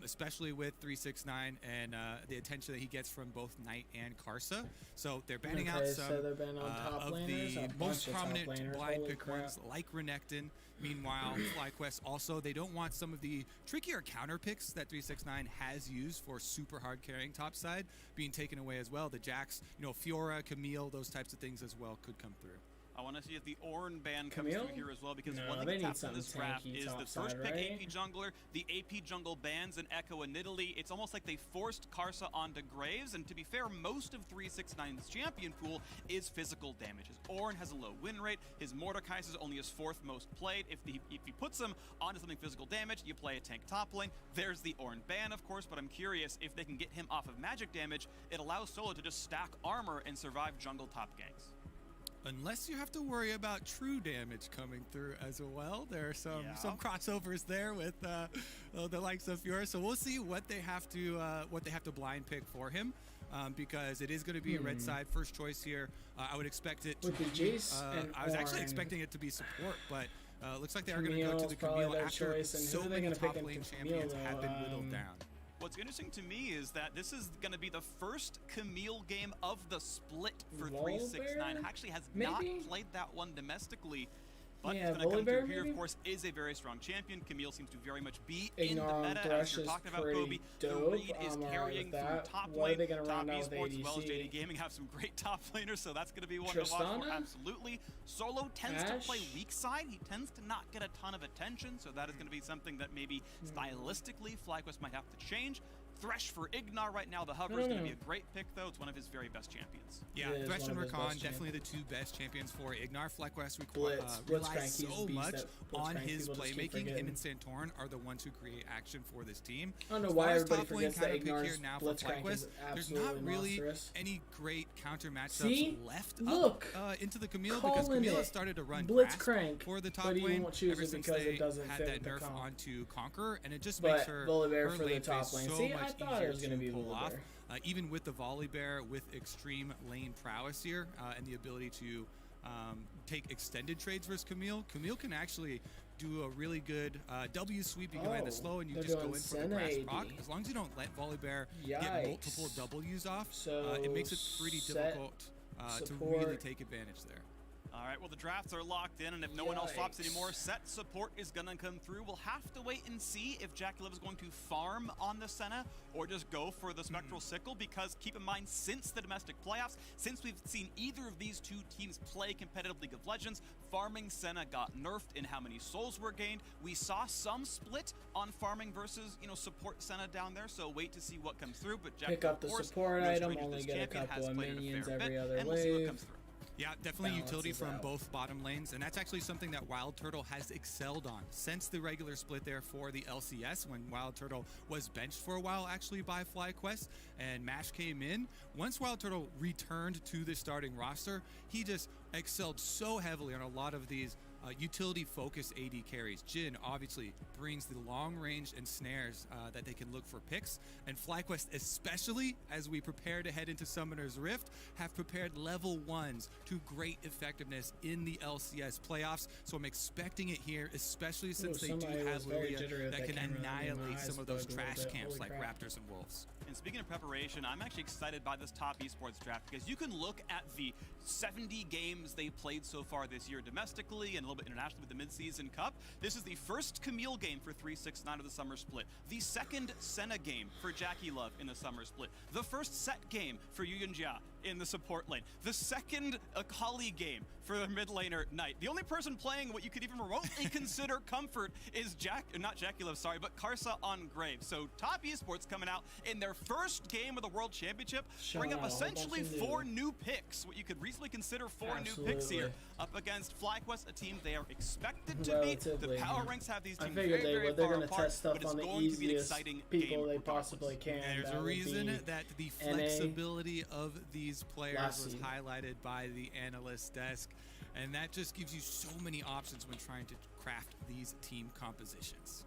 especially with 369 and the attention that he gets from both Knight and Karsa. So they're banning out Okay, some so they're banning on top of laners, a the bunch most of top prominent laners, blind holy pick crap. ones like Renekton. Meanwhile, FlyQuest also, they don't want some of the trickier counter picks that 369 has used for super hard carrying top side being taken away as well. The Jax, Fiora, Camille, those types of things as well could come through. I want to see if the Ornn ban comes Camille? through here as well, because No, one thing they that's need happened in this something draft tanky is the topside, first pick right? AP jungler, the AP jungle bans in Echo and Nidalee. It's almost like they forced Karsa onto Graves, and to be fair, most of 369's champion pool is physical damage. His Ornn has a low win rate, his Mordekaiser is only his 4th most played. If he puts him onto something physical damage, you play a tank top lane. There's the Ornn ban, of course, but I'm curious if they can get him off of magic damage. It allows Solo to just stack armor and survive jungle top ganks. unless you have to worry about true damage coming through as well. There are some crossovers there with the likes of Fiora. So we'll see what they have to blind pick for him. Because it is going to be a red side first choice here. I would expect it to with the Jace and I was actually Ornn. expecting it to be support, but looks like they are going to go to the Camille's Camille after choice, and so who are they many gonna pick top lane into champions Camille, have been though? whittled down. What's interesting to me is that this is going to be the first Camille game of the split for Volibear? 369. Actually has Maybe? not played that one domestically. But Yeah, it's going to come Volibear, through here, maybe? of course, is a very strong champion. Camille seems to very much be in Ignore the on meta, as Thresh you're is talking about, pretty Kobe. The dope. read is I'm alright carrying with through that. top What are lane. they gonna Top round out with esports, as well as ADC? JD Gaming, have some great top laners, so that's going to be one to watch for. Tristana? Absolutely. Solo tends to play Ashe? weak side. He tends to not get a ton of attention, so that is going to be something that maybe stylistically FlyQuest might have to change. Thresh for Ignar right now. The hover is going to be a great pick, though. It's one of his very best champions. Yeah, It is Thresh one and of his Rakan, best definitely the two best champions for Ignar. FlyQuest Blitzcrank, relies he's a so beast much at on Blitzcrank. his People just keep playmaking. Him forgetting. and Santorin are the ones who create action for this team. I don't know As why far as everybody top lane forgets that counter pick Ignar's here now for Blitzcrank FlyQuest, is there's absolutely not really monstrous. any great counter matchups See? left Look! up into the Camille, because Calling Camille it. has started to run grasp Blitzcrank, for the top but he lane won't choose ever it since because they it doesn't had fit that the nerf comp. onto Conqueror, and it just makes But her Volibear her for the lane top phase lane. so See, I much thought it was easier gonna be pull off. Volibear. Even with the Volibear with extreme lane prowess here and the ability to take extended trades versus Camille, Camille can actually do a really good W sweep. You can land it slow and you they're just go doing in for the Senna grass AD. proc. As long as you don't let Volibear get Yikes. multiple W's off, So it makes it pretty set difficult to support. really take advantage there. All right, well, the drafts are locked in, and if no one else swaps anymore, set support is going to come through. We'll have to wait and see if Jackie Love is going to farm on the Senna or just go for the Spectral Sickle, because keep in mind, since the domestic playoffs, since we've seen either of these two teams play competitive League of Legends, farming Senna got nerfed in how many souls were gained. We saw some split on farming versus, support Senna down there, so wait to see what comes through. But Jackie, Pick up the of course, support no item, stranger to only this get a champion, couple has of played it a minions fair every bit, other and we'll see what wave. comes through. Yeah, definitely utility Balances from out. both bottom lanes, and that's actually something that Wild Turtle has excelled on since the regular split there for the LCS, when Wild Turtle was benched for a while actually by FlyQuest, and Mash came in. Once Wild Turtle returned to the starting roster, he just excelled so heavily on a lot of these utility-focused AD carries. Jhin obviously brings the long range and snares that they can look for picks, and FlyQuest, especially as we prepare to head into Summoner's Rift, have prepared level 1s to great effectiveness in the LCS playoffs. So I'm expecting it here, especially since they do somebody have was very Lilia jittery with that can that camera. My annihilate eyes some of those bugged a little trash bit. camps Holy like crap. Raptors and Wolves. And speaking of preparation, I'm actually excited by this top esports draft, because you can look at the 70 games they played so far this year domestically and a little bit internationally with the mid-season cup. This is the first Camille game for 369 of the summer split, the second Senna game for Jackie Love in the summer split, the first set game for Yu Jia in the support lane, the second Akali game for the mid laner Knight. The only person playing what you could even remotely consider comfort is not Jackie Love, sorry, but Karsa on Graves. So top esports coming out in their first game of the World Championship, bring up out a whole bunch essentially of new. 4 new picks, what you could reasonably consider 4 new picks here, up against FlyQuest, a team they are expected to beat. The Relatively. power ranks have these I teams figured very, they very would. They're far going to apart, test stuff but it's on the going to be an easiest exciting people game they regardless. possibly can. There's That a would reason be that the NA. flexibility of these players was Lassie. highlighted by the analyst desk, and that just gives you so many options when trying to craft these team compositions.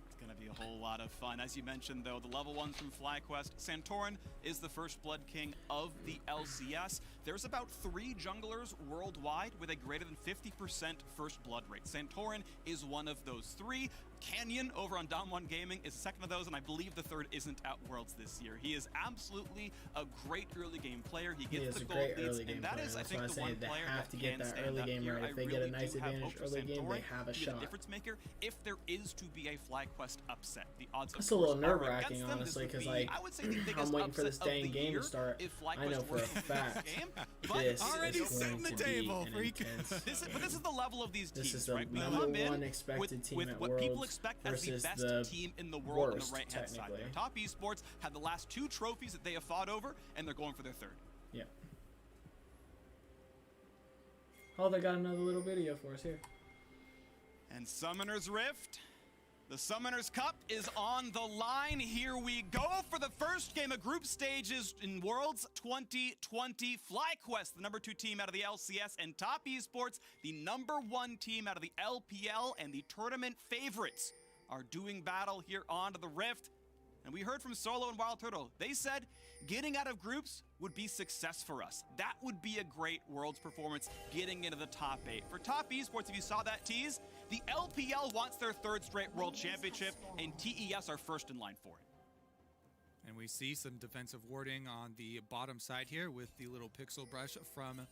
It's going to be a whole lot of fun. As you mentioned, though, the level 1s from FlyQuest. Santorin is the first Blood King of the LCS. There's about 3 junglers worldwide with a greater than 50% first blood rate. Santorin is one of those 3. Canyon over on Dom 1 Gaming is the second of those, and I believe the third isn't at Worlds this year. He is absolutely a great early game player. He gets the gold leads, and that is, I think, the one player that can stand up here. I really do have hope for Santorin to be the difference maker if there is to be a FlyQuest upset. The odds That's of a little course are nerve-wracking, against them. This honestly, would 'cause, be, like, I would say, the biggest I'm waiting for this upset of dang the game year to start. if I FlyQuest know for were a to lose fact this game, but this Already is setting going the to table, be an freak. intense. But this is the level of these teams, This is the right? We number come in one expected team with at what people Worlds expect as the versus best the team in the world on worst, the right-hand side. technically. Their top esports have the last 2 trophies that they have fought over, and they're going for their 3rd. Yeah. Oh, they got another little video for us here. And Summoner's Rift The Summoners Cup is on the line. Here we go for the first game of group stages in Worlds 2020. FlyQuest, the #2 team out of the LCS, and Top Esports, the #1 team out of the LPL, and the tournament favorites are doing battle here onto the Rift. And we heard from Solo and Wild Turtle. They said getting out of groups would be success for us. That would be a great Worlds performance, getting into the top 8. For Top Esports, if you saw that tease, the LPL wants their 3rd straight World Championship, and TES are first in line for it. And we see some defensive warding on the bottom side here with the little pixel brush from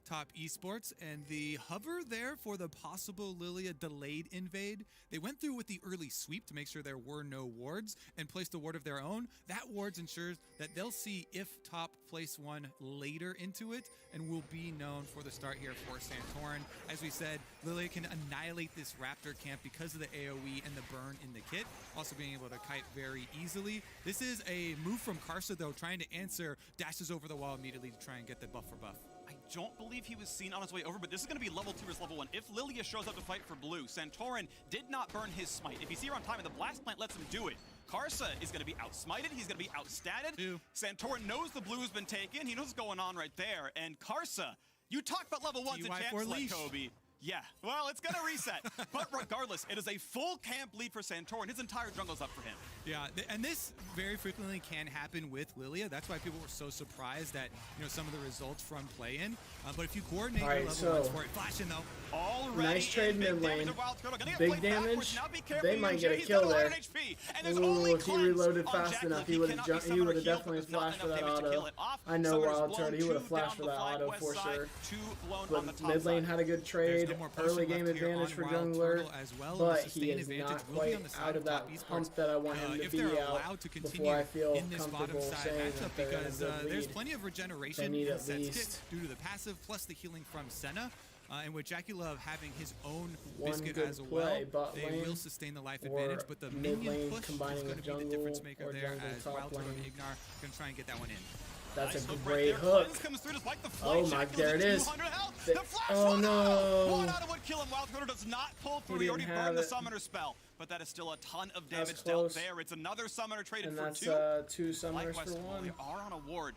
Top Esports, and the hover there for the possible Lilia delayed invade. They went through with the early sweep to make sure there were no wards and placed a ward of their own. That wards ensures that they'll see if Top place one later into it and will be known for the start here for Santorin. As we said, Lilia can annihilate this Raptor camp because of the AoE and the burn in the kit, also being able to kite very easily. This is a move from Karsa though, trying to answer, dashes over the wall immediately to try and get the buff for buff. I don't believe he was seen on his way over, but this is going to be level 2 versus level 1. If Lilia shows up to fight for blue, Santorin did not burn his smite. If he's here on time and the blast plant lets him do it, Karsa is going to be outsmited. He's going to be outstatted. Santorin knows the blue has been taken. He knows what's going on right there. And Karsa, you talk about level 1s in champs like Kobe. Yeah, well, it's going to reset. But regardless, it is a full camp lead for Santorin. His entire jungle's up for him. Yeah, and this very frequently can happen with Lilia. That's why people were so surprised at some of the results from play-in. But if you coordinate your level 1s for it, flash in though. Already nice trade mid lane. Big damage. They might get a kill there. Ooh, if he reloaded fast enough, he would have definitely flashed for that auto. I know Wild Turtle, he would have flashed for that auto for sure. But mid lane had a good trade. Early game advantage for jungler, but he is not quite out of that pump that I want him to be out before I feel comfortable saying that they're because in a good there's lead. plenty of regeneration in Set's kit due to the passive plus the healing from Senna. And with Jackie Love having his own biscuit as well, they will sustain the life advantage, but the minion push is going to be the difference maker there as Wild Turtle and Ignar are going to try and get that one in. That's a great hook. Oh my, there it is. Oh no. One out of would kill him. Wild Turtle does not pull through. He already burned the summoner spell, but that is still a ton of damage dealt there. It's another summoner traded for 2. That's 2 summoners for 1. They are on a ward.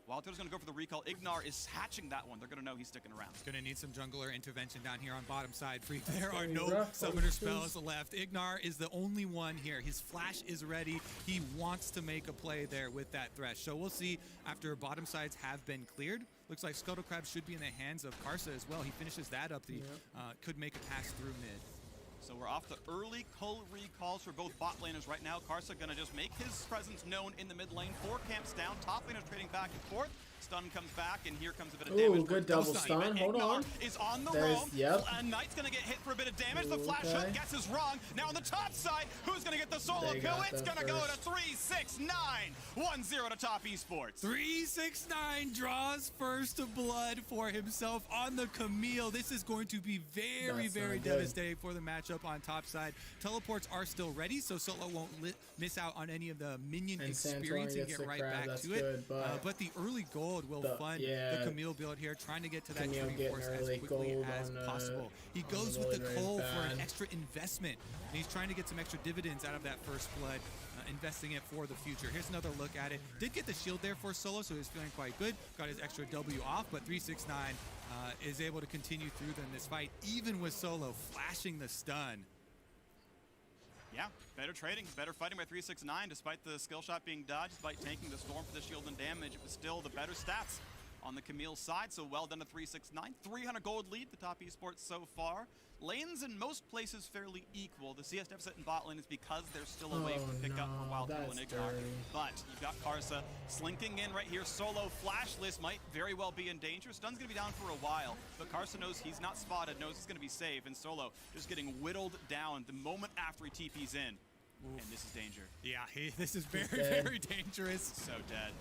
Wild Turtle's going to go for the recall. Ignar is hatching that one. They're going to know he's sticking around. Going to need some jungler intervention down here on bottom side. Freak. There are no summoner spells left. Ignar is the only one here. His flash is ready. He wants to make a play there with that thresh. So we'll see after bottom sides have been cleared. Looks like Scuttle Crab should be in the hands of Karsa as well. He finishes that up. The could make a pass through mid. So we're off the early cull recalls for both bot laners right now. Karsa gonna just make his presence known in the mid lane. 4 camps down. Top laners trading back and forth. Stun comes back, and here comes a bit of damage. Ooh, good double stun. Hold on. Is on the roam. Yep. Knight's gonna get hit for a bit of damage. The flash hook guesses wrong. Now on the top side, who's gonna get the solo kill? It's gonna go to 369. 1-0 to Top Esports. 369 draws first blood for himself on the Camille. This is going to be very devastating for the matchup on top side. Teleports are still ready, so Solo won't miss out on any of the minion experience and get right back to it. But the early gold will fund the Camille build here, trying to get to that training force as quickly as possible. He goes with the Cole for an extra investment, and he's trying to get some extra dividends out of that first blood, investing it for the future. Here's another look at it. Did get the shield there for Solo, so he's feeling quite good. Got his extra W off, but 369 is able to continue through in this fight, even with Solo flashing the stun. Yeah, better trading, better fighting by 369, despite the skill shot being dodged, despite tanking the storm for the shield and damage. It was still the better stats on the Camille side, so well done to 369. 300 gold lead, the Top Esports so far. Lanes in most places fairly equal. The CS deficit in bot lane is because there's still a wave to pick up for Wild Turtle and Ignar. But you've got Karsa slinking in right here. Solo flashless might very well be in danger. Stun's going to be down for a while, but Karsa knows he's not spotted, knows he's going to be safe, and Solo just getting whittled down the moment after he TP's in. Oof. And this is danger. Yeah, this is very dangerous. So dead.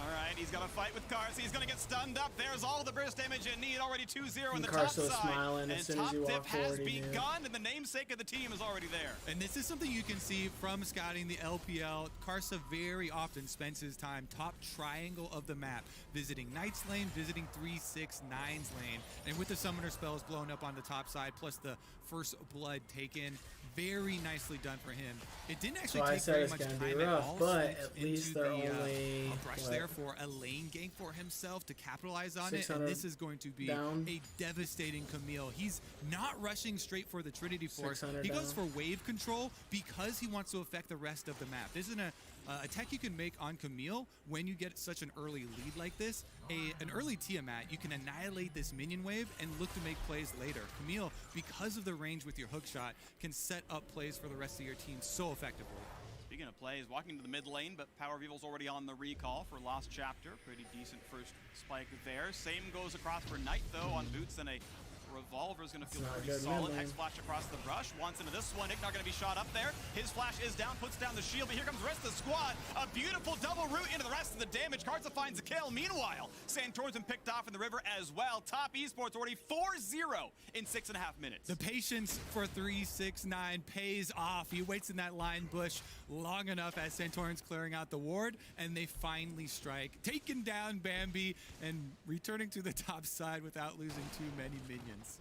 All right, he's got to fight with Karsa. He's going to get stunned up. There's all the burst damage you need. Already 2-0 on the top Karsa was side. smiling as And soon as top you dip walked has forward, he knew. begun, and the namesake of the team is already there. And this is something you can see from scouting the LPL. Karsa very often spends his time top triangle of the map, visiting Knight's lane, visiting 3-6-9's lane. And with the summoner spells blown up on the top side, plus the first blood taken, very nicely done for him. It didn't actually take very much time at all. But at least they're only a brush there for a lane gank for himself to capitalize on it, and this is going to be down. a devastating Camille. He's not rushing straight for the Trinity Force. 600 He goes for down. wave control because he wants to affect the rest of the map. This isn't a tech you can make on Camille when you get such an early lead like this. An early Tiamat, you can annihilate this minion wave and look to make plays later. Camille, because of the range with your hook shot, can set up plays for the rest of your team so effectively. Speaking of plays, walking to the mid lane, but Power of Evil's already on the recall for Lost Chapter. Pretty decent first spike there. Same goes across for Knight, though, on boots, and a Revolver is going to feel That's not pretty good solid. mid lane. Hex flash across the brush. Once into this one, Ignar going to be shot up there. His flash is down, puts down the shield, but here comes the rest of the squad. A beautiful double root into the rest of the damage. Karsa finds a kill. Meanwhile, Santorn's been picked off in the river as well. Top Esports already 4-0 in 6.5 minutes. The patience for 3-6-9 pays off. He waits in that line bush long enough as Santorin's clearing out the ward, and they finally strike, taking down Bambi and returning to the top side without losing too many minions.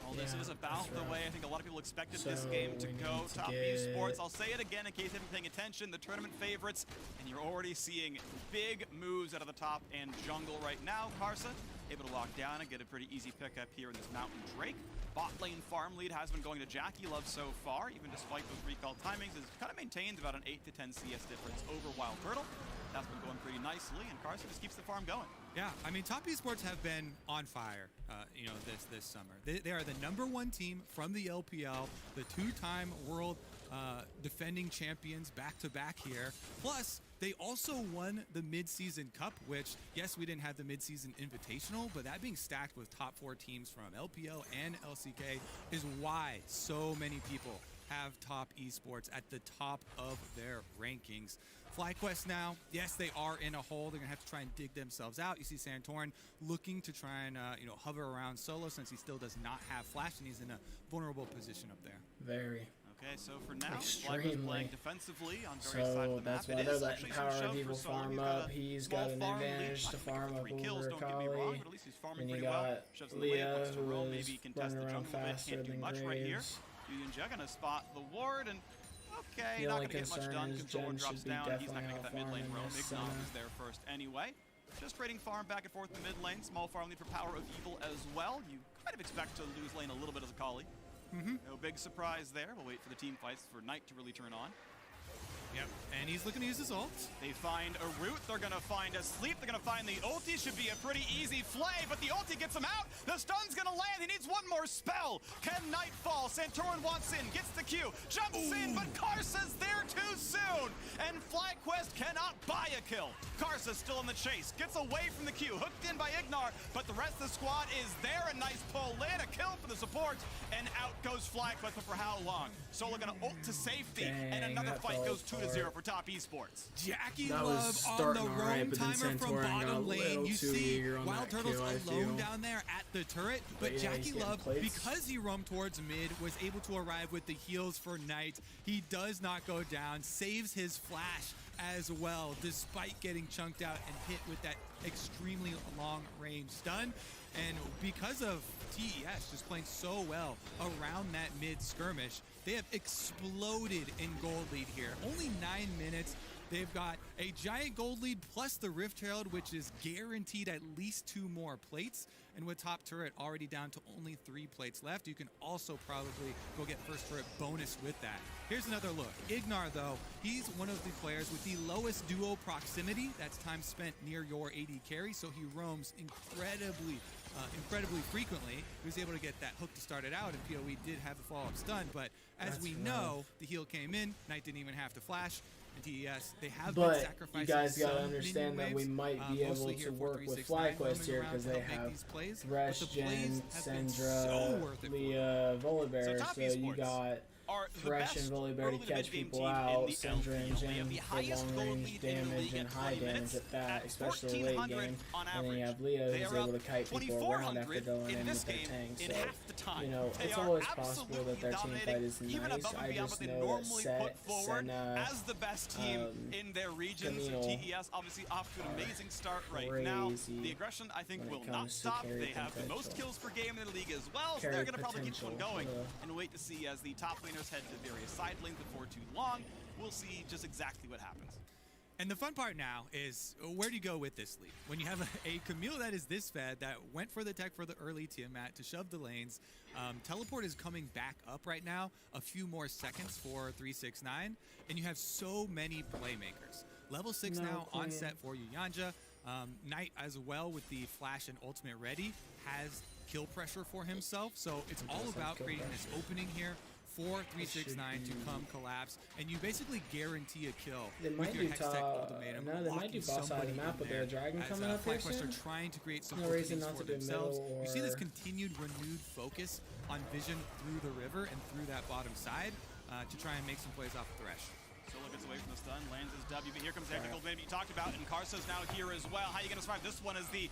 Well, this is about the way I think a lot of people expected this So game to we go. need to Top get- Esports, I'll say it again in case you haven't been paying attention, the tournament favorites, and you're already seeing big moves out of the top and jungle right now. Karsa able to lock down and get a pretty easy pickup here in this Mountain Drake. Bot lane farm lead has been going to Jackie Love so far, even despite those recall timings, has kind of maintained about an 8 to 10 CS difference over Wild Turtle. That's been going pretty nicely, and Karsa just keeps the farm going. Yeah, I mean, Top Esports have been on fire, this summer. They are the #1 team from the LPL, the two-time world defending champions back-to-back here. Plus, they also won the mid-season cup, which, yes, we didn't have the mid-season invitational, but that being stacked with top 4 teams from LPL and LCK is why so many people have Top Esports at the top of their rankings. FlyQuest now, yes, they are in a hole. They're going to have to try and dig themselves out. You see Santorin looking to try and hover around solo since he still does not have flash, and he's in a vulnerable position up there. Very. Okay, so for now, Extremely. FlyQuest playing defensively on various sides So of the that's map. why It they're is letting actually some Power show of for Evil Solo. farm He's got up. a He's small got an farm lead. advantage to Not farm for up 3 kills, over don't get me wrong, Kali. but at least he's farming And you pretty well. got Shoves in the wave, Leah, looks to roam, who maybe is he can test the running around jungle a bit. faster Can't do than much right here. Graves. Yuyenja gonna spot the ward, and okay, The not only gonna get much concern done. is Controller Jen drops should be down. He's not definitely gonna get that mid lane out-farming roam. this Ignar center. is there first anyway. Just trading farm back and forth in the mid lane. Small farm lead for Power of Evil as well. You kind of expect to lose lane a little bit as a Kali. No big surprise there. We'll wait for the team fights for Knight to really turn on. Yep, and he's looking to use his ult. They find a root, they're gonna find a sleep, they're gonna find the ulti, should be a pretty easy flay, but the ulti gets him out, the stun's gonna land, he needs one more spell. Can Knight fall? Santorin wants in, gets the Q, jumps in, but Karsa's there too soon, and FlyQuest cannot buy a kill. Karsa's still in the chase, gets away from the Q, hooked in by Ignar, but the rest of the squad is there, a nice pull, land a kill for the support, and out goes FlyQuest, but for how long? Solo gonna ult to safety, and Dang, another that fight fell goes 2-0 apart. for Top Esports. Jackie That Love was on starting the all right, roam but then timer from Santorin got bottom a lane. little You too see eager on Wild that Turtle's Q, I alone feel. down there at the turret, but yeah, he's Jackie getting Love, plates. because he roamed towards mid, was able to arrive with the heals for Knight. He does not go down, saves his flash as well, despite getting chunked out and hit with that extremely long range stun. And because of TES just playing so well around that mid skirmish, they have exploded in gold lead here. Only 9 minutes. They've got a giant gold lead plus the Rift Herald, which is guaranteed at least 2 more plates. And with top turret already down to only 3 plates left, you can also probably go get first turret bonus with that. Here's another look. Ignar, though, he's one of the players with the lowest duo proximity. That's time spent near your AD carry, so he roams incredibly frequently. He was able to get that hook to start it out, and PoE did have the follow-up stun, but as That's we rough. know, the heal came in, Knight didn't even have to flash, and TES, they have been But sacrificing you guys gotta some understand minion that we waves, might be able mostly to here work with 4-3-6-9 FlyQuest roaming here around because to they help make have these plays, Thresh, but the plays Jen, have been Sandra, so worth it for them. Leah, So Volibear. Top So you Esports. got are the Thresh best and Volibear to early catch mid-game people team out, in the Syndra and LPL. They have Jim the for highest long gold range lead in the damage league and at high 20 damage minutes at that, at especially late 1400 game. on And then you average. have Leo They who's are able to up kite people around after 2400 going in in this with their game tank. in So, half the time. you know, They it's are always possible absolutely that their team dominating, fight is even nice. above and I beyond just what they know that normally put forward Senna, as the best team in their regions. Camille, TES obviously off to an amazing start right now. The aggression, I think, will not stop. They have the most kills per game in the league as well, so they're going to probably keep one going. And wait to see as the top laners head to various side lanes before too long. We'll see just exactly what happens. And the fun part now is where do you go with this lead? When you have a Camille that is this fed, that went for the tech for the early Tiamat to shove the lanes. Teleport is coming back up right now, a few more seconds for 369, and you have so many playmakers. Level 6 now on set for Yuyanja. Knight as well with the flash and ultimate ready has kill pressure for himself, so it's all about creating this opening here for 369 to come collapse, and you basically guarantee a kill with your Hextech ultimatum. No, they might do boss side of the map with their dragon coming up here soon. Are trying to create some no reason not for to do themselves. middle or... You see this continued renewed focus on vision through the river and through that bottom side to try and make some plays off of Thresh. Solo gets away from the stun, lands his W, but here comes the technical maybe you talked about, and Karsa's now here as well. How are you going to survive this one as the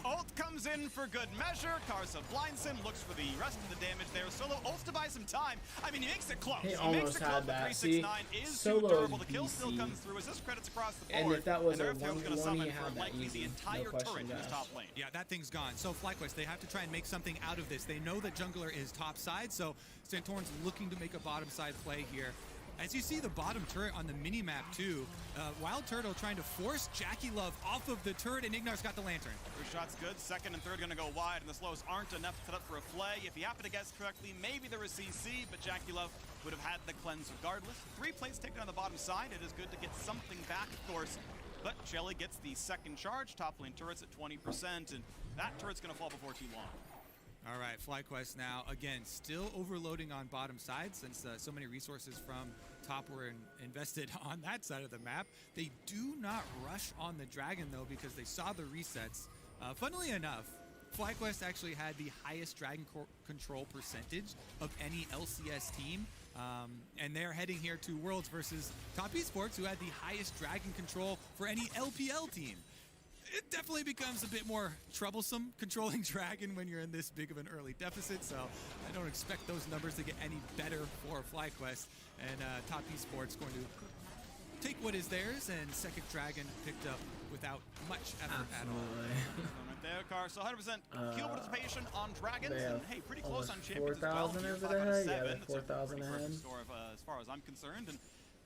ult comes in for good measure. Karsa blinds him, looks for the rest of the damage there. Solo ults to buy some time. I mean, he makes it close. He almost had that. See, 369 is Solo too durable. The is kill still BC. comes through. Assist credits across the board. And if that was a Earthtail's going to 1v1, summon he for had that likely the easy. entire No turret in his top lane. Yeah, that thing's gone. So FlyQuest, they have to try and make something out of this. They know that jungler is top side, so Santorin's looking to make a bottom side play here. As you see the bottom turret on the mini-map too, Wild Turtle trying to force Jackie Love off of the turret, and Ignar's got the lantern. First shot's good, second and third gonna go wide, and the slows aren't enough to set up for a flay. If he happened to guess correctly, maybe there was CC, but Jackie Love would have had the cleanse regardless. 3 plates taken on the bottom side. It is good to get something back, of course, but Shelly gets the second charge. Top lane turret's at 20%, and that turret's gonna fall before too long. All right, FlyQuest now, again, still overloading on bottom side since so many resources from top were invested on that side of the map. They do not rush on the dragon, though, because they saw the resets. Funnily enough, FlyQuest actually had the highest dragon control percentage of any LCS team. And they're heading here to Worlds versus Top Esports, who had the highest dragon control for any LPL team. It definitely becomes a bit more troublesome controlling Dragon when you're in this big of an early deficit, so I don't expect those numbers to get any better for FlyQuest. And Top Esports going to take what is theirs, and second Dragon picked up without much effort at all. Right there, Karsa, 100% kill participation on Dragons, and hey, pretty close on Champions as 4,000 well. over there, yeah, That's 4,000 a ahead. perfect score as far as I'm concerned. And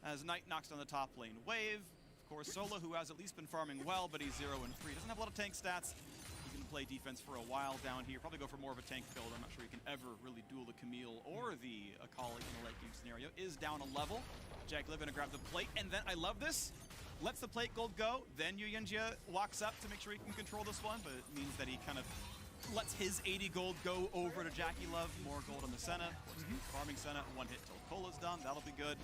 as Knight knocks down the top lane wave, of course, Solo, who has at least been farming well, but he's 0 and 3. Doesn't have a lot of tank stats. He can play defense for a while down here. Probably go for more of a tank build. I'm not sure he can ever really duel the Camille or the Akali in a late game scenario. Is down a level. Jack Liv gonna grab the plate, and then I love this. Lets the plate gold go. Then Yuyanja walks up to make sure he can control this one, but it means that he kind of lets his 80 gold go over to Jackie Love. More gold on the Senna. Farming Senna. One hit till Cola's done. That'll be good.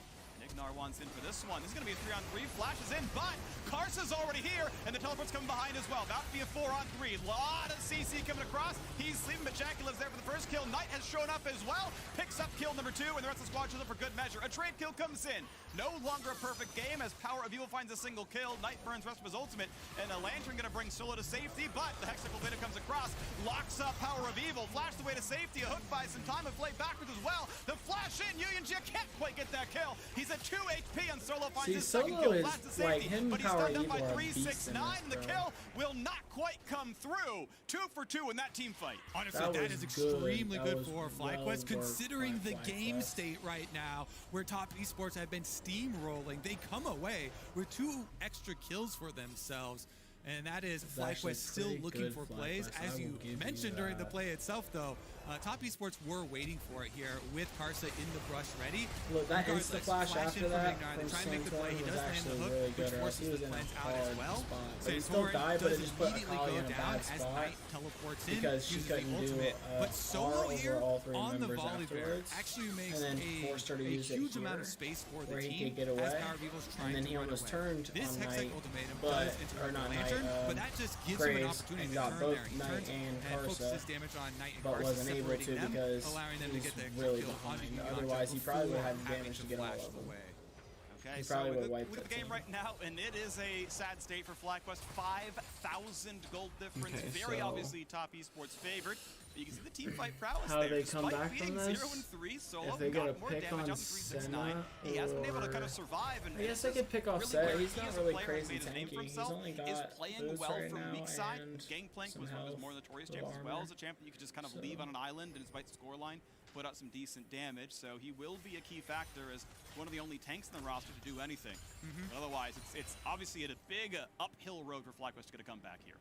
Ignar wants in for this one. This is going to be a 3-on-3. Flashes in, but Karsa's already here, and the teleport's coming behind as well. About to be a 4-on-3. Lot of CC coming across. He's sleeping, but Jackie Lives there for the first kill. Knight has shown up as well. Picks up kill number 2, and the rest of the squad shows up for good measure. A trade kill comes in. No longer a perfect game as Power of Evil finds a single kill. Knight burns the rest of his ultimate, and a Lantern going to bring Solo to safety, but the Hexacle Beta comes across, locks up Power of Evil, flashed away to safety. A hook buys some time, and play backwards as well. The flash in, Yuyanja can't quite get that kill. He's at 2 HP, and Solo finds his second kill. Flash to safety, but he's stunned up by 369, and the kill will not quite come through. 2 for 2 in that team fight. Honestly, that is extremely good for FlyQuest, considering the game state right now, where Top Esports have been steamrolling. They come away with 2 extra kills for themselves, and that is FlyQuest still looking for plays. As you mentioned during the play itself, though, Top Esports were waiting for it here with Karsa in the brush ready. Look, that insta flash after that from Santorin was actually really good, or else he was in a hard spot. But he still died, but it just put Akali in a bad spot because she couldn't do but Solo here all 3 on the members Volibear afterwards, actually makes and then forced her to a use it huge here, amount of space for the where he team could get away, as Power of Evil's trying and then to he run almost away. turned This on Hextech Knight, ultimatum but does interrupt or not the Knight, turn, but that just gives him an opportunity to turn there. He turns and focuses his damage on Knight and but Karsa, wasn't able separating to them, because allowing them to get the really kill on behind. the Otherwise, he probably would have having damage to to get all flash of them. away. Okay, He so probably with would wipe the that game team. right now, and it is a sad state for FlyQuest. 5,000 gold difference. Okay, Very so- obviously top esports favorite. But you can see the team fight prowess How do there. they come Despite back being from this? 0-3, Solo If they get a got more pick damage on out than 369. Senna, He has been able to kind or- of survive. And I guess this I could is pick off really Set. where He's he not as a really player has crazy made a name for tanky. He's himself, only got is playing boost well right from now weak side. and Gangplank some was one of his health, more notorious little champions as well armor. as a champion. You could just kind of So- leave on an island and despite the scoreline, put out some decent damage. So he will be a key factor as one of the only tanks in the roster to do anything. But otherwise, it's obviously a big uphill road for FlyQuest to get a comeback here.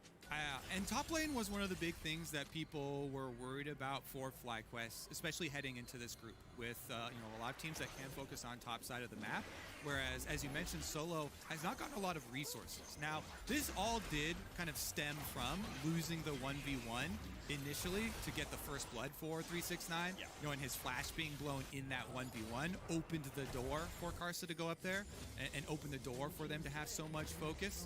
And top lane was one of the big things that people were worried about for FlyQuest, especially heading into this group with a lot of teams that can focus on top side of the map. Whereas, as you mentioned, Solo has not gotten a lot of resources. Now, this all did kind of stem from losing the 1v1 initially to get the first blood for 369. Yeah. And his flash being blown in that 1v1 opened the door for Karsa to go up there and open the door for them to have so much focus.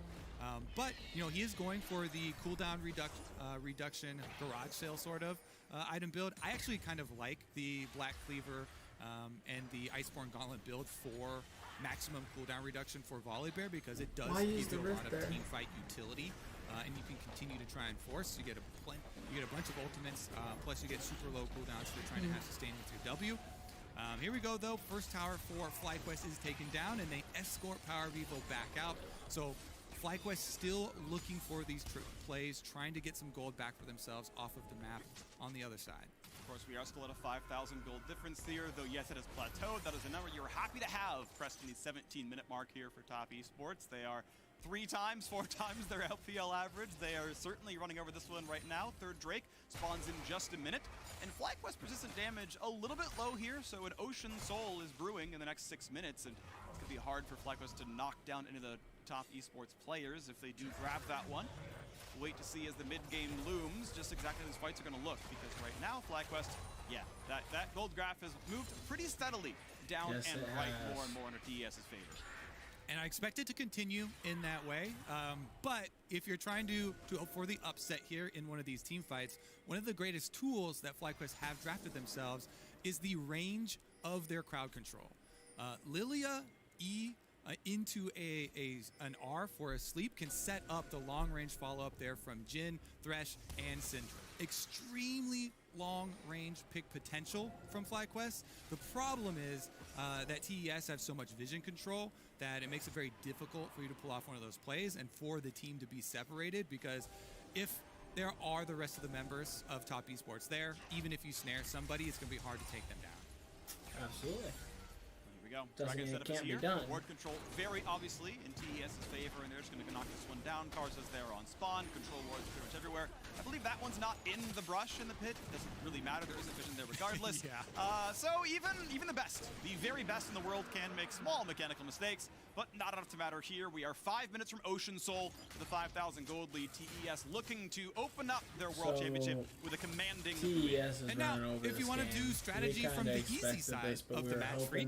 But he is going for the cooldown reduction garage sale sort of item build. I actually kind of like the Black Cleaver and the Iceborne Gauntlet build for maximum cooldown reduction for Volibear because it does give you a lot of team fight utility, and you can continue to try and force. You get a bunch of ultimates, plus you get super low cooldowns if you're trying to have sustain with your W. Here we go though. First tower for FlyQuest is taken down, and they escort Power Vivo back out. So FlyQuest still looking for these plays, trying to get some gold back for themselves off of the map on the other side. Of course, we are still at a 5,000 gold difference here, though yes, it has plateaued. That is a number you're happy to have, Preston, the 17-minute mark here for top esports. They are 4 times their LPL average. They are certainly running over this one right now. Third Drake spawns in just a minute. And FlyQuest persistent damage a little bit low here, so an Ocean Soul is brewing in the next 6 minutes, and it's going to be hard for FlyQuest to knock down any of the top esports players if they do grab that one. Wait to see as the mid-game looms just exactly how these fights are going to look, because right now FlyQuest, yeah, that gold graph has moved pretty steadily down and right more and more under TES's favor. And I expect it to continue in that way. But if you're trying to hope for the upset here in one of these team fights, one of the greatest tools that FlyQuest have drafted themselves is the range of their crowd control. Lilia E into an R for a sleep can set up the long range follow up there from Jhin, Thresh, and Syndra. Extremely long range pick potential from FlyQuest. The problem is that TES have so much vision control that it makes it very difficult for you to pull off one of those plays and for the team to be separated, because if there are the rest of the members of top esports there, even if you snare somebody, it's going to be hard to take them down. Absolutely. Here we go. Doesn't Dragon mean it setup is can't be here. done. Ward control very obviously in TES's favor, and they're just going to knock this one down. Karsa's there on spawn. Control wards pretty much everywhere. I believe that one's not in the brush in the pit. Doesn't really matter. There isn't vision there regardless. Yeah. So even the best, the very best in the world can make small mechanical mistakes, but not enough to matter here. We are 5 minutes from Ocean Soul to the 5,000 gold lead. TES looking to open up their World Championship with a commanding TES is And now, running over if you want to do strategy from the easy side of the match free,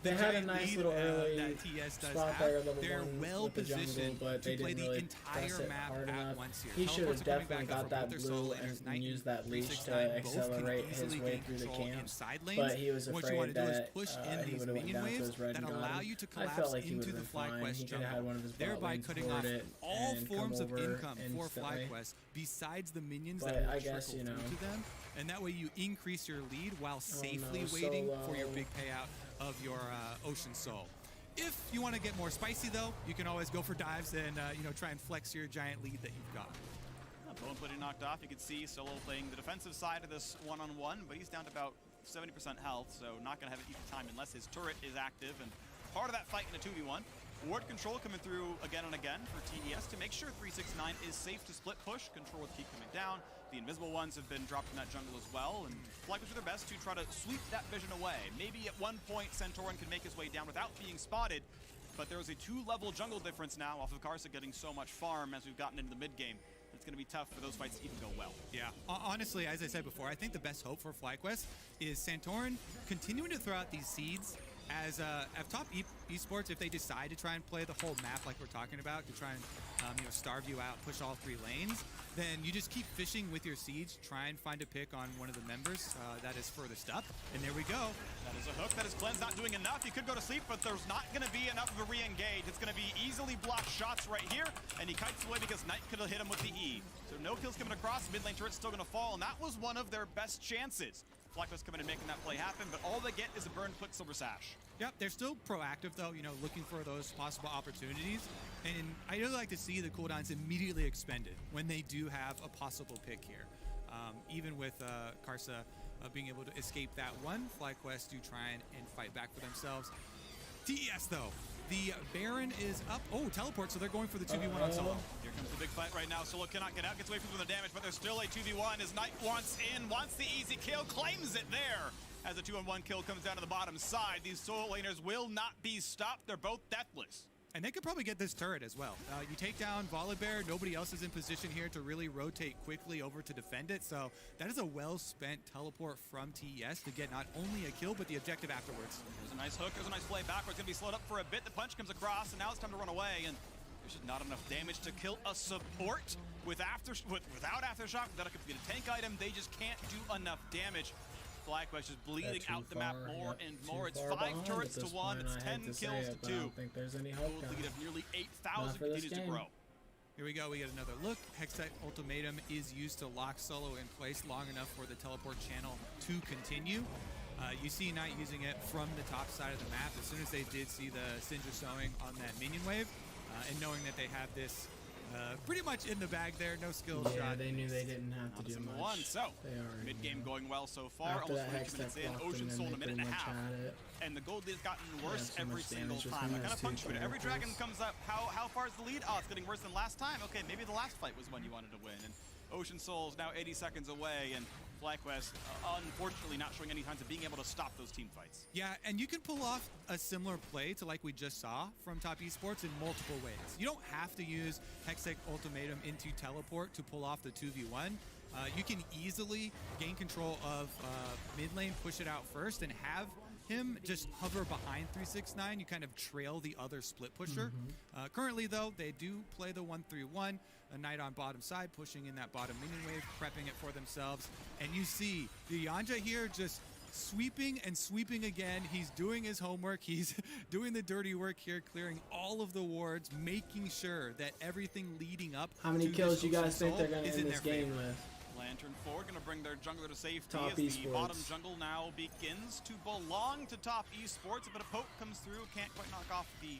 they had a nice little early that TS does spot have. there, level They're 1 well with the jungle, positioned but they to play didn't the really press entire it map hard at enough. once here. He should have Teleports are coming definitely back got up that from both their blue solo laners, and Knight used that leash to 369 both can accelerate his easily way gain through the control in camp. side lanes. But he was What you want afraid to do is that push in he these would have went minion down to waves his red that and got allow him. you to I collapse felt like he into would the have been fine. FlyQuest He could have had jungle, one of his bot thereby lanes cutting board off it all and forms come of over income for instantly. FlyQuest besides the minions But that will I guess, trickle through to them. And that way you increase your lead while safely waiting for your big payout of your Ocean Soul. If you want to get more spicy though, you can always go for dives and try and flex your giant lead that you've got. Bone Plating knocked off. You can see Solo playing the defensive side of this one-on-one, but he's down to about 70% health, so not going to have an easy time unless his turret is active. And part of that fight in a 2v1. Ward control coming through again and again for TES to make sure 369 is safe to split push. Control will keep coming down. The invisible ones have been dropped in that jungle as well, and FlyQuest do their best to try to sweep that vision away. Maybe at one point Santorin can make his way down without being spotted, but there is a 2-level jungle difference now off of Karsa getting so much farm as we've gotten into the mid-game. It's going to be tough for those fights to even go well. Yeah, honestly, as I said before, I think the best hope for FlyQuest is Santorin continuing to throw out these seeds as top esports, if they decide to try and play the whole map like we're talking about, to try and starve you out, push all 3 lanes, then you just keep fishing with your siege, try and find a pick on one of the members that is furthest up, and there we go. That is a hook. That is Cleanse not doing enough. He could go to sleep, but there's not going to be enough of a re-engage. It's going to be easily blocked shots right here, and he kites away because Knight could have hit him with the E. So no kills coming across. Mid lane turret's still going to fall, and that was one of their best chances. FlyQuest coming and making that play happen, but all they get is a burned Quick Silver Sash. Yep, they're still proactive though, looking for those possible opportunities. And I really like to see the cooldowns immediately expended when they do have a possible pick here. Even with Karsa being able to escape that one, FlyQuest do try and fight back for themselves. TES though, the Baron is up. Oh, teleport, so they're going for the 2v1 on Solo. Here comes the big fight right now. Solo cannot get out, gets away from the damage, but there's still a 2v1 as Knight wants the easy kill, claims it there. As a 2-on-1 kill comes down to the bottom side, these solo laners will not be stopped. They're both deathless. And they could probably get this turret as well. You take down Volibear, nobody else is in position here to really rotate quickly over to defend it. So that is a well-spent teleport from TES to get not only a kill, but the objective afterwards. There's a nice hook, there's a nice play backwards. Gonna be slowed up for a bit. The punch comes across, and now it's time to run away. And there's just not enough damage to kill a support without Aftershock, without a complete tank item. They just can't do enough damage. FlyQuest is bleeding out the map more and more. It's 5 turrets to 1. It's 10 kills to 2. I don't think there's any hope. Lead of nearly 8,000 continues to grow. Here we go. We get another look. Hextech Ultimatum is used to lock Solo in place long enough for the teleport channel to continue. You see Knight using it from the top side of the map as soon as they did see the Syndra sowing on that minion wave, and knowing that they have this pretty much in the bag there, no skill shot. Yeah, they knew they didn't have to do much. So, mid-game going well so far. After almost 20 minutes in, Ocean Soul in a minute and a half. And the gold lead has gotten worse every single time. I kind of punctuate it. Every dragon comes up, how far is the lead? Oh, it's getting worse than last time. Okay, maybe the last fight was one you wanted to win. And Ocean Soul is now 80 seconds away, and FlyQuest, unfortunately, not showing any signs of being able to stop those team fights. Yeah, and you can pull off a similar play to like we just saw from top esports in multiple ways. You don't have to use Hextech Ultimatum into teleport to pull off the 2v1. You can easily gain control of mid lane, push it out first, and have him just hover behind 369. You kind of trail the other split pusher. Currently, though, they do play the 1-3-1. A Knight on bottom side, pushing in that bottom minion wave, prepping it for themselves. And you see the Yanja here just sweeping and sweeping again. He's doing his homework. He's doing the dirty work here, clearing all of the wards, making sure that everything leading up. How many kills do you guys think they're going to end this game with? Lantern forward, going to bring their jungler to safety Top as the esports. bottom jungle now begins to belong to top esports. A bit of poke comes through, can't quite knock off the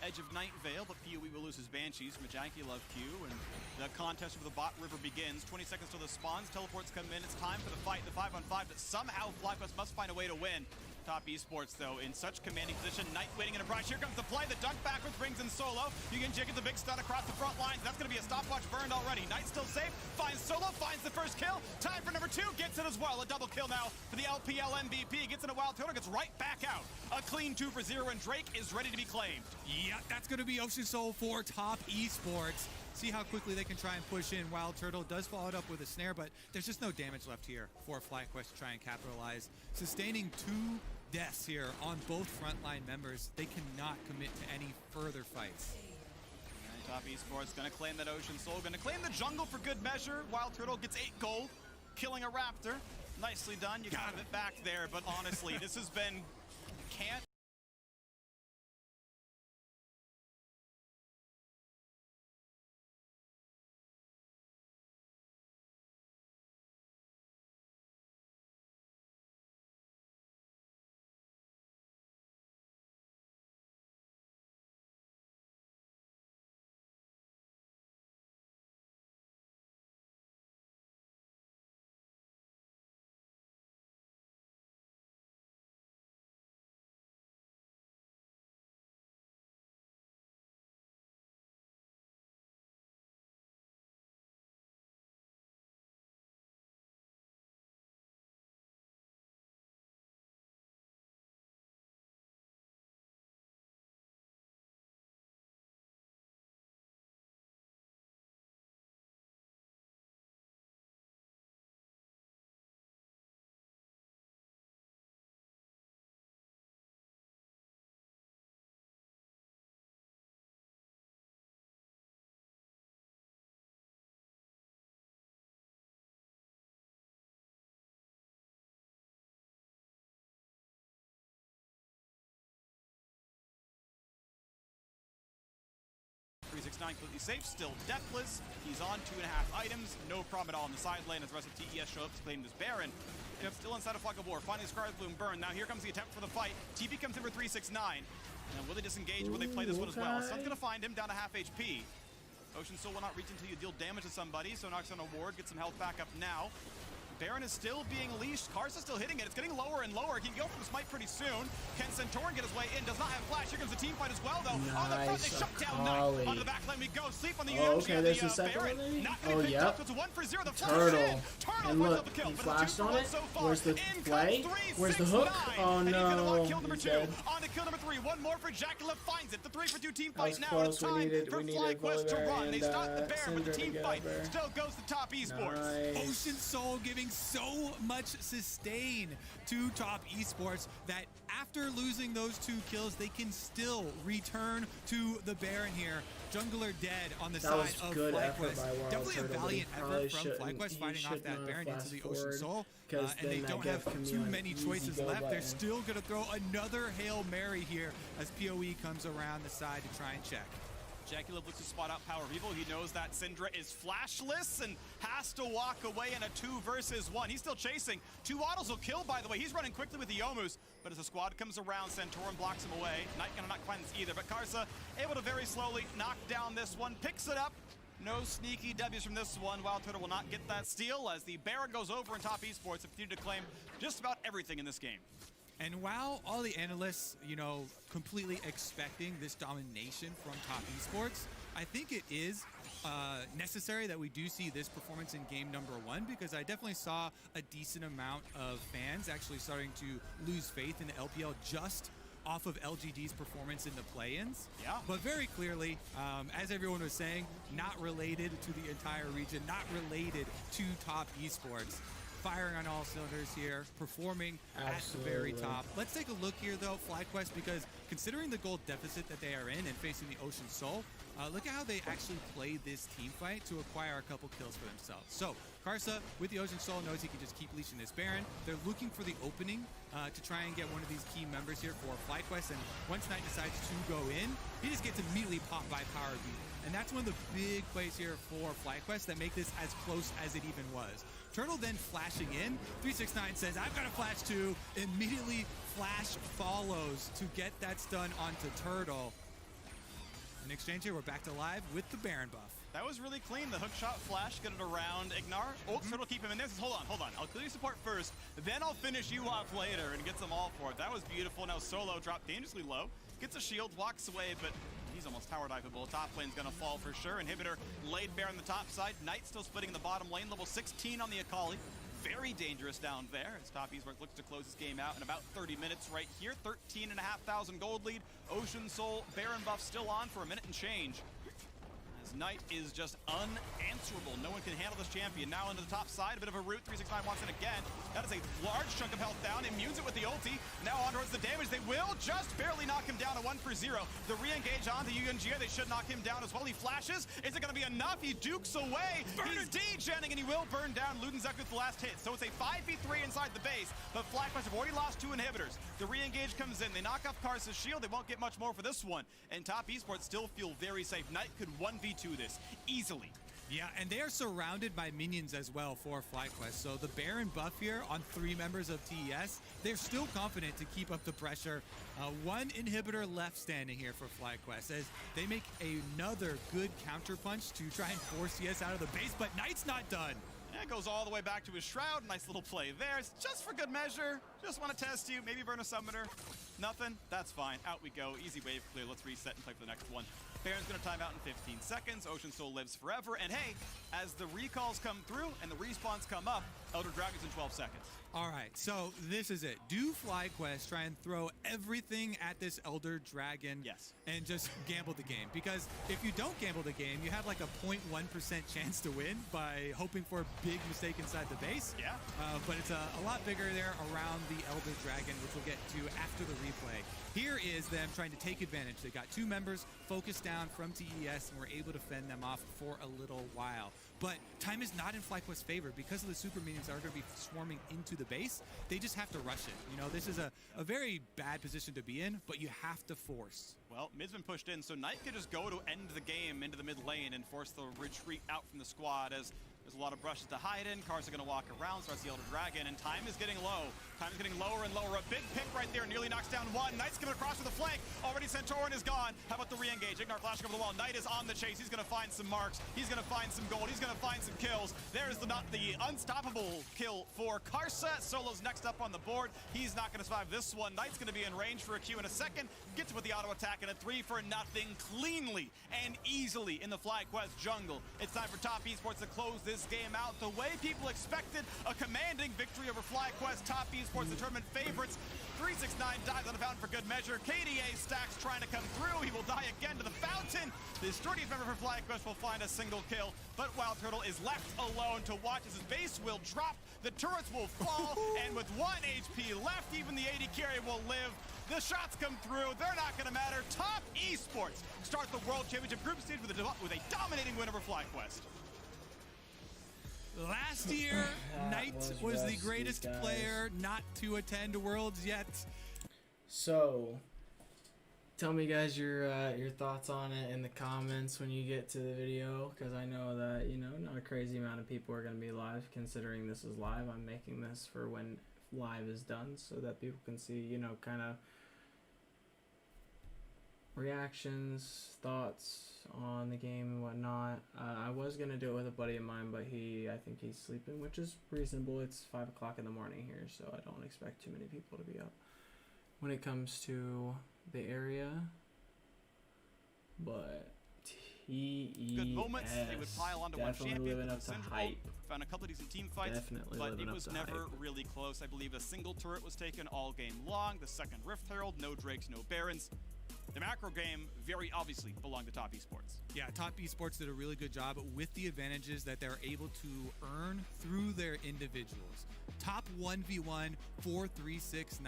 edge of Night Veil, but PoE will lose his Banshees. Majanki love Q, and the contest for the bot river begins. 20 seconds till the spawns, teleports come in. It's time for the fight, the 5-on-5, that somehow FlyQuest must find a way to win. Top esports, though, in such commanding position. Knight waiting in a brush. Here comes the play. The dunk backwards brings in Solo. You can jig at the big stun across the front lines. That's going to be a stopwatch burned already. Knight still safe. Finds Solo. Finds the first kill. Time for number 2. Gets it as well. A double kill now for the LPL MVP. Gets in a wild turtle. Gets right back out. A clean 2 for 0, and Drake is ready to be claimed. Yeah, that's going to be Ocean Soul for top esports. See how quickly they can try and push in. Wild Turtle does follow it up with a snare, but there's just no damage left here for FlyQuest to try and capitalize. Sustaining 2 deaths here on both frontline members. They cannot commit to any further fights. And top esports gonna claim that Ocean Soul, gonna claim the jungle for good measure. Wild Turtle gets 8 gold, killing a raptor. Nicely done. You got it back there, but honestly, this has been can't 369 completely safe, still deathless. He's on 2.5 items, no problem at all in the side lane as the rest of TES show up to claim this Baron. Yep, still inside a Flag of War, finding Scarlet Bloom burn. Now here comes the attempt for the fight. TP comes in for 369. And will they disengage? Will they play this one as well? Sun's gonna find him down to half HP. Ocean Soul will not reach until you deal damage to somebody, so knocks on a ward, gets some health back up now. Baron is still being leashed. Karsa's still hitting it. It's getting lower and lower. He can go for the smite pretty soon. Can Centauran get his way in? Does not have flash. Here comes the team fight as well, though. Nice. On the front, they shut down Knight. Onto the back lane we go. Sleep on the UMG. Okay, there's the second one, maybe? Not gonna be picked up. It's a 1-for-0. The flash Turtle. in. Turtle And picks look, up the kill. he But flashed on it. So far. Where's the In play? comes Where's the hook? 369. Oh And he's gonna no, lock kill number he's 2. dead. On to kill number 3. One more for Jacula. Finds it. The 3-for-2 team That was fight now. It's close. time We needed for FlyQuest to Volibear run. They and, stop the Baron, but the Syndra team fight together. still goes to top esports. Nice. Ocean Soul giving so much sustain to top esports that after losing those 2 kills, they can still return to the Baron here. Jungler dead on the That side was of good effort FlyQuest. by Wild Definitely Turtle, a but he valiant probably effort from shouldn't- FlyQuest he fighting off should that not Baron into fast the Ocean forward, Soul. 'cause And they then don't that have gift can be too an many easy choices go left. They're button. still going to throw another Hail Mary here as PoE comes around the side to try and check. Jacula looks to spot out Power Evil. He knows that Syndra is flashless and has to walk away in a 2 versus 1. He's still chasing. 2 autos will kill, by the way. He's running quickly with the Yomus, but as the squad comes around, Centauran blocks him away. Not gonna not find this either, but Karsa able to very slowly knock down this one, picks it up. No sneaky W's from this one. Wild Turtle will not get that steal as the Baron goes over in top esports and continue to claim just about everything in this game. And while all the analysts, completely expecting this domination from top esports, I think it is necessary that we do see this performance in game number 1, because I definitely saw a decent amount of fans actually starting to lose faith in the LPL just off of LGD's performance in the play-ins. Yeah. But very clearly, as everyone was saying, not related to the entire region, not related to top esports. Firing on all cylinders here, performing at the very top. Let's take a look here, though, FlyQuest, because considering the gold deficit that they are in and facing the Ocean Soul, look at how they actually played this team fight to acquire a couple kills for themselves. So, Karsa, with the Ocean Soul, knows he can just keep leashing this Baron. They're looking for the opening to try and get one of these key members here for FlyQuest, and once Knight decides to go in, he just gets immediately popped by Power Beat. And that's one of the big plays here for FlyQuest that make this as close as it even was. Turtle then flashing in. 369 says, I've got a flash too. Immediately Flash follows to get that stun onto Turtle. In exchange here, we're back to live with the Baron buff. That was really clean. The hook shot flash, get it around Ignar. Oh, Turtle keep him in there. Says, hold on. I'll clear your support first, then I'll finish you off later, and gets them all for it. That was beautiful. Now Solo dropped dangerously low. Gets a shield, walks away, but he's almost tower diveable. Top lane's gonna fall for sure. Inhibitor laid bare on the top side. Knight still splitting in the bottom lane. Level 16 on the Akali. Very dangerous down there as top esports looks to close this game out in about 30 minutes right here. 13,500 gold lead. Ocean Soul Baron buff still on for a minute and change. Knight is just unanswerable. No one can handle this champion. Now into the top side, a bit of a root. 369 wants it again. That is a large chunk of health down. Immunes it with the ulti. Now on towards the damage. They will just barely knock him down to 1-for-0. The re-engage on the UNGA. They should knock him down as well. He flashes. Is it going to be enough? He dukes away. He's degenning and he will burn down Ludenzek with the last hit. So it's a 5v3 inside the base. But FlyQuest have already lost 2 inhibitors. The re-engage comes in. They knock off Karsa's shield. They won't get much more for this one. And top esports still feel very safe. Knight could 1v2 this easily. Yeah, and they are surrounded by minions as well for FlyQuest. So the Baron buff here on 3 members of TES, they're still confident to keep up the pressure. 1 inhibitor left standing here for FlyQuest as they make another good counter punch to try and force TES out of the base, but Knight's not done. Yeah, it goes all the way back to his Shroud. Nice little play there. It's just for good measure. Just want to test you. Maybe burn a Summoner. Nothing? That's fine. Out we go. Easy wave clear. Let's reset and play for the next one. Baron's going to time out in 15 seconds. Ocean Soul lives forever. And hey, as the recalls come through and the respawns come up, Elder Dragon's in 12 seconds. All right, so this is it. Do FlyQuest try and throw everything at this Elder Dragon? Yes. And just gamble the game? Because if you don't gamble the game, you have like a 0.1% chance to win by hoping for a big mistake inside the base. Yeah. But it's a lot bigger there around the Elder Dragon, which we'll get to after the replay. Here is them trying to take advantage. They got 2 members focused down from TES and were able to fend them off for a little while. But time is not in FlyQuest's favor because of the super minions that are going to be swarming into the base. They just have to rush it. You know, this is a very bad position to be in, but you have to force. Well, mid's been pushed in, so Knight could just go to end the game into the mid lane and force the retreat out from the squad as there's a lot of brushes to hide in. Karsa going to walk around, starts the Elder Dragon, and time is getting low. Time is getting lower and lower. A big pick right there, nearly knocks down one. Knight's coming across with a flank. Already Santorin is gone. How about the re-engage? Ignar flashing over the wall. Knight is on the chase. He's going to find some marks. He's going to find some gold. He's going to find some kills. There's the unstoppable kill for Karsa. Solo's next up on the board. He's not going to survive this one. Knight's going to be in range for a Q in a second. Gets with the auto attack and a 3-for-0 cleanly and easily in the FlyQuest jungle. It's time for Top Esports to close this game out the way people expected. A commanding victory over FlyQuest. Top Esports, the tournament favorites. 369 dives on the fountain for good measure. KDA Stacks trying to come through. He will die again to the fountain. The sturdiest member for FlyQuest will find a single kill, but Wild Turtle is left alone to watch as his base will drop. The turrets will fall, and with 1 HP left, even the AD carry will live. The shots come through. They're not going to matter. Top Esports start the World Championship group stage with a dominating win over FlyQuest. Last year, Knight was the greatest player not to attend Worlds yet. So, tell me guys your thoughts on it in the comments when you get to the video, because I know that, you know, not a crazy amount of people are going to be live. Considering this is live, I'm making this for when live is done so that people can see, you know, kind of reactions, thoughts on the game and whatnot. I was gonna do it with a buddy of mine, but I think he's sleeping, which is reasonable. It's 5 o'clock in the morning here, so I don't expect too many people to be up when it comes to the area. But good moments. They would pile onto one champion. Living up to hype. Found a couple of decent team fights, but it was never really close. I believe a single turret was taken all game long. The second Rift Herald, no Drakes, no Barons. The macro game very obviously belonged to Top Esports. Yeah, Top Esports did a really good job with the advantages that they're able to earn through their individuals. Top 1v1, 4-3-6-9,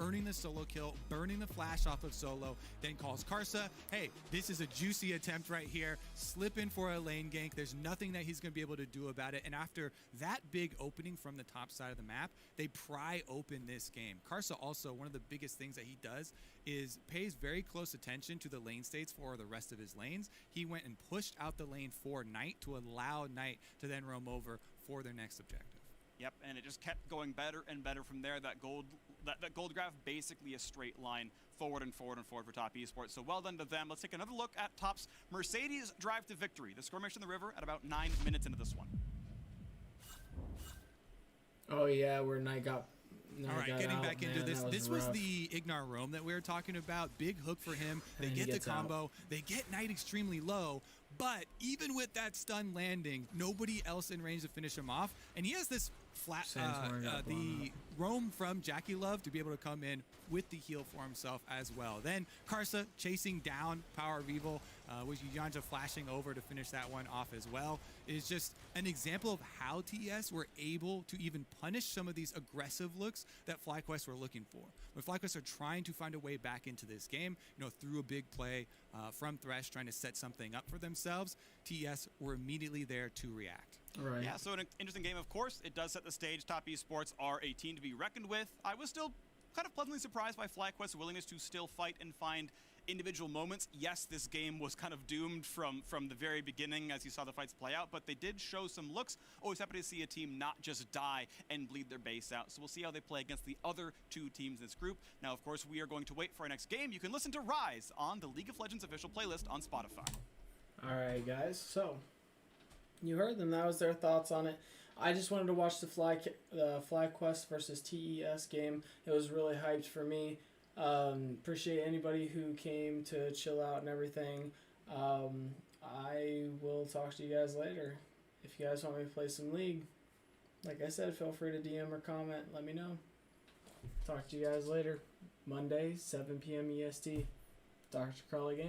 earning the solo kill, burning the flash off of Solo, then calls Karsa, hey, this is a juicy attempt right here, slip in for a lane gank, there's nothing that he's going to be able to do about it, and after that big opening from the top side of the map, they pry open this game. Karsa also, one of the biggest things that he does is pays very close attention to the lane states for the rest of his lanes. He went and pushed out the lane for Knight to allow Knight to then roam over for their next objective. Yep, and it just kept going better and better from there. That gold graph, basically a straight line forward and forward and forward for Top Esports. So well done to them. Let's take another look at Top's Mercedes drive to victory. The skirmish in the river at about 9 minutes into this one. Oh yeah, where Knight got. All right, getting back into this. This was the Ignar roam that we were talking about. Big hook for him. They get the combo. Out. They get Knight extremely low. But even with that stun landing, nobody else in range to finish him off. And he has this flat, the roam from Jackie Love to be able to come in with the heal for himself as well. Then Karsa chasing down Power of Evil, with Yanja flashing over to finish that one off as well. It is just an example of how TES were able to even punish some of these aggressive looks that FlyQuest were looking for. When FlyQuest are trying to find a way back into this game, you know, through a big play from Thresh trying to set something up for themselves, TES were immediately there to react. Right. Yeah, so an interesting game, of course. It does set the stage. Top Esports are a team to be reckoned with. I was still kind of pleasantly surprised by FlyQuest's willingness to still fight and find individual moments. Yes, this game was kind of doomed from the very beginning as you saw the fights play out, but they did show some looks. Always happy to see a team not just die and bleed their base out. So we'll see how they play against the other two teams in this group. Now, of course, we are going to wait for our next game. You can listen to Rise on the League of Legends official playlist on Spotify. All right, guys. So you heard them. That was their thoughts on it. I just wanted to watch the FlyQuest versus TES game. It was really hyped for me. Appreciate anybody who came to chill out and everything. I will talk to you guys later. If you guys want me to play some League, like I said, feel free to DM or comment. Let me know. Talk to you guys later. Monday, 7 p.m. EST. Doctor Krelaa Gaming.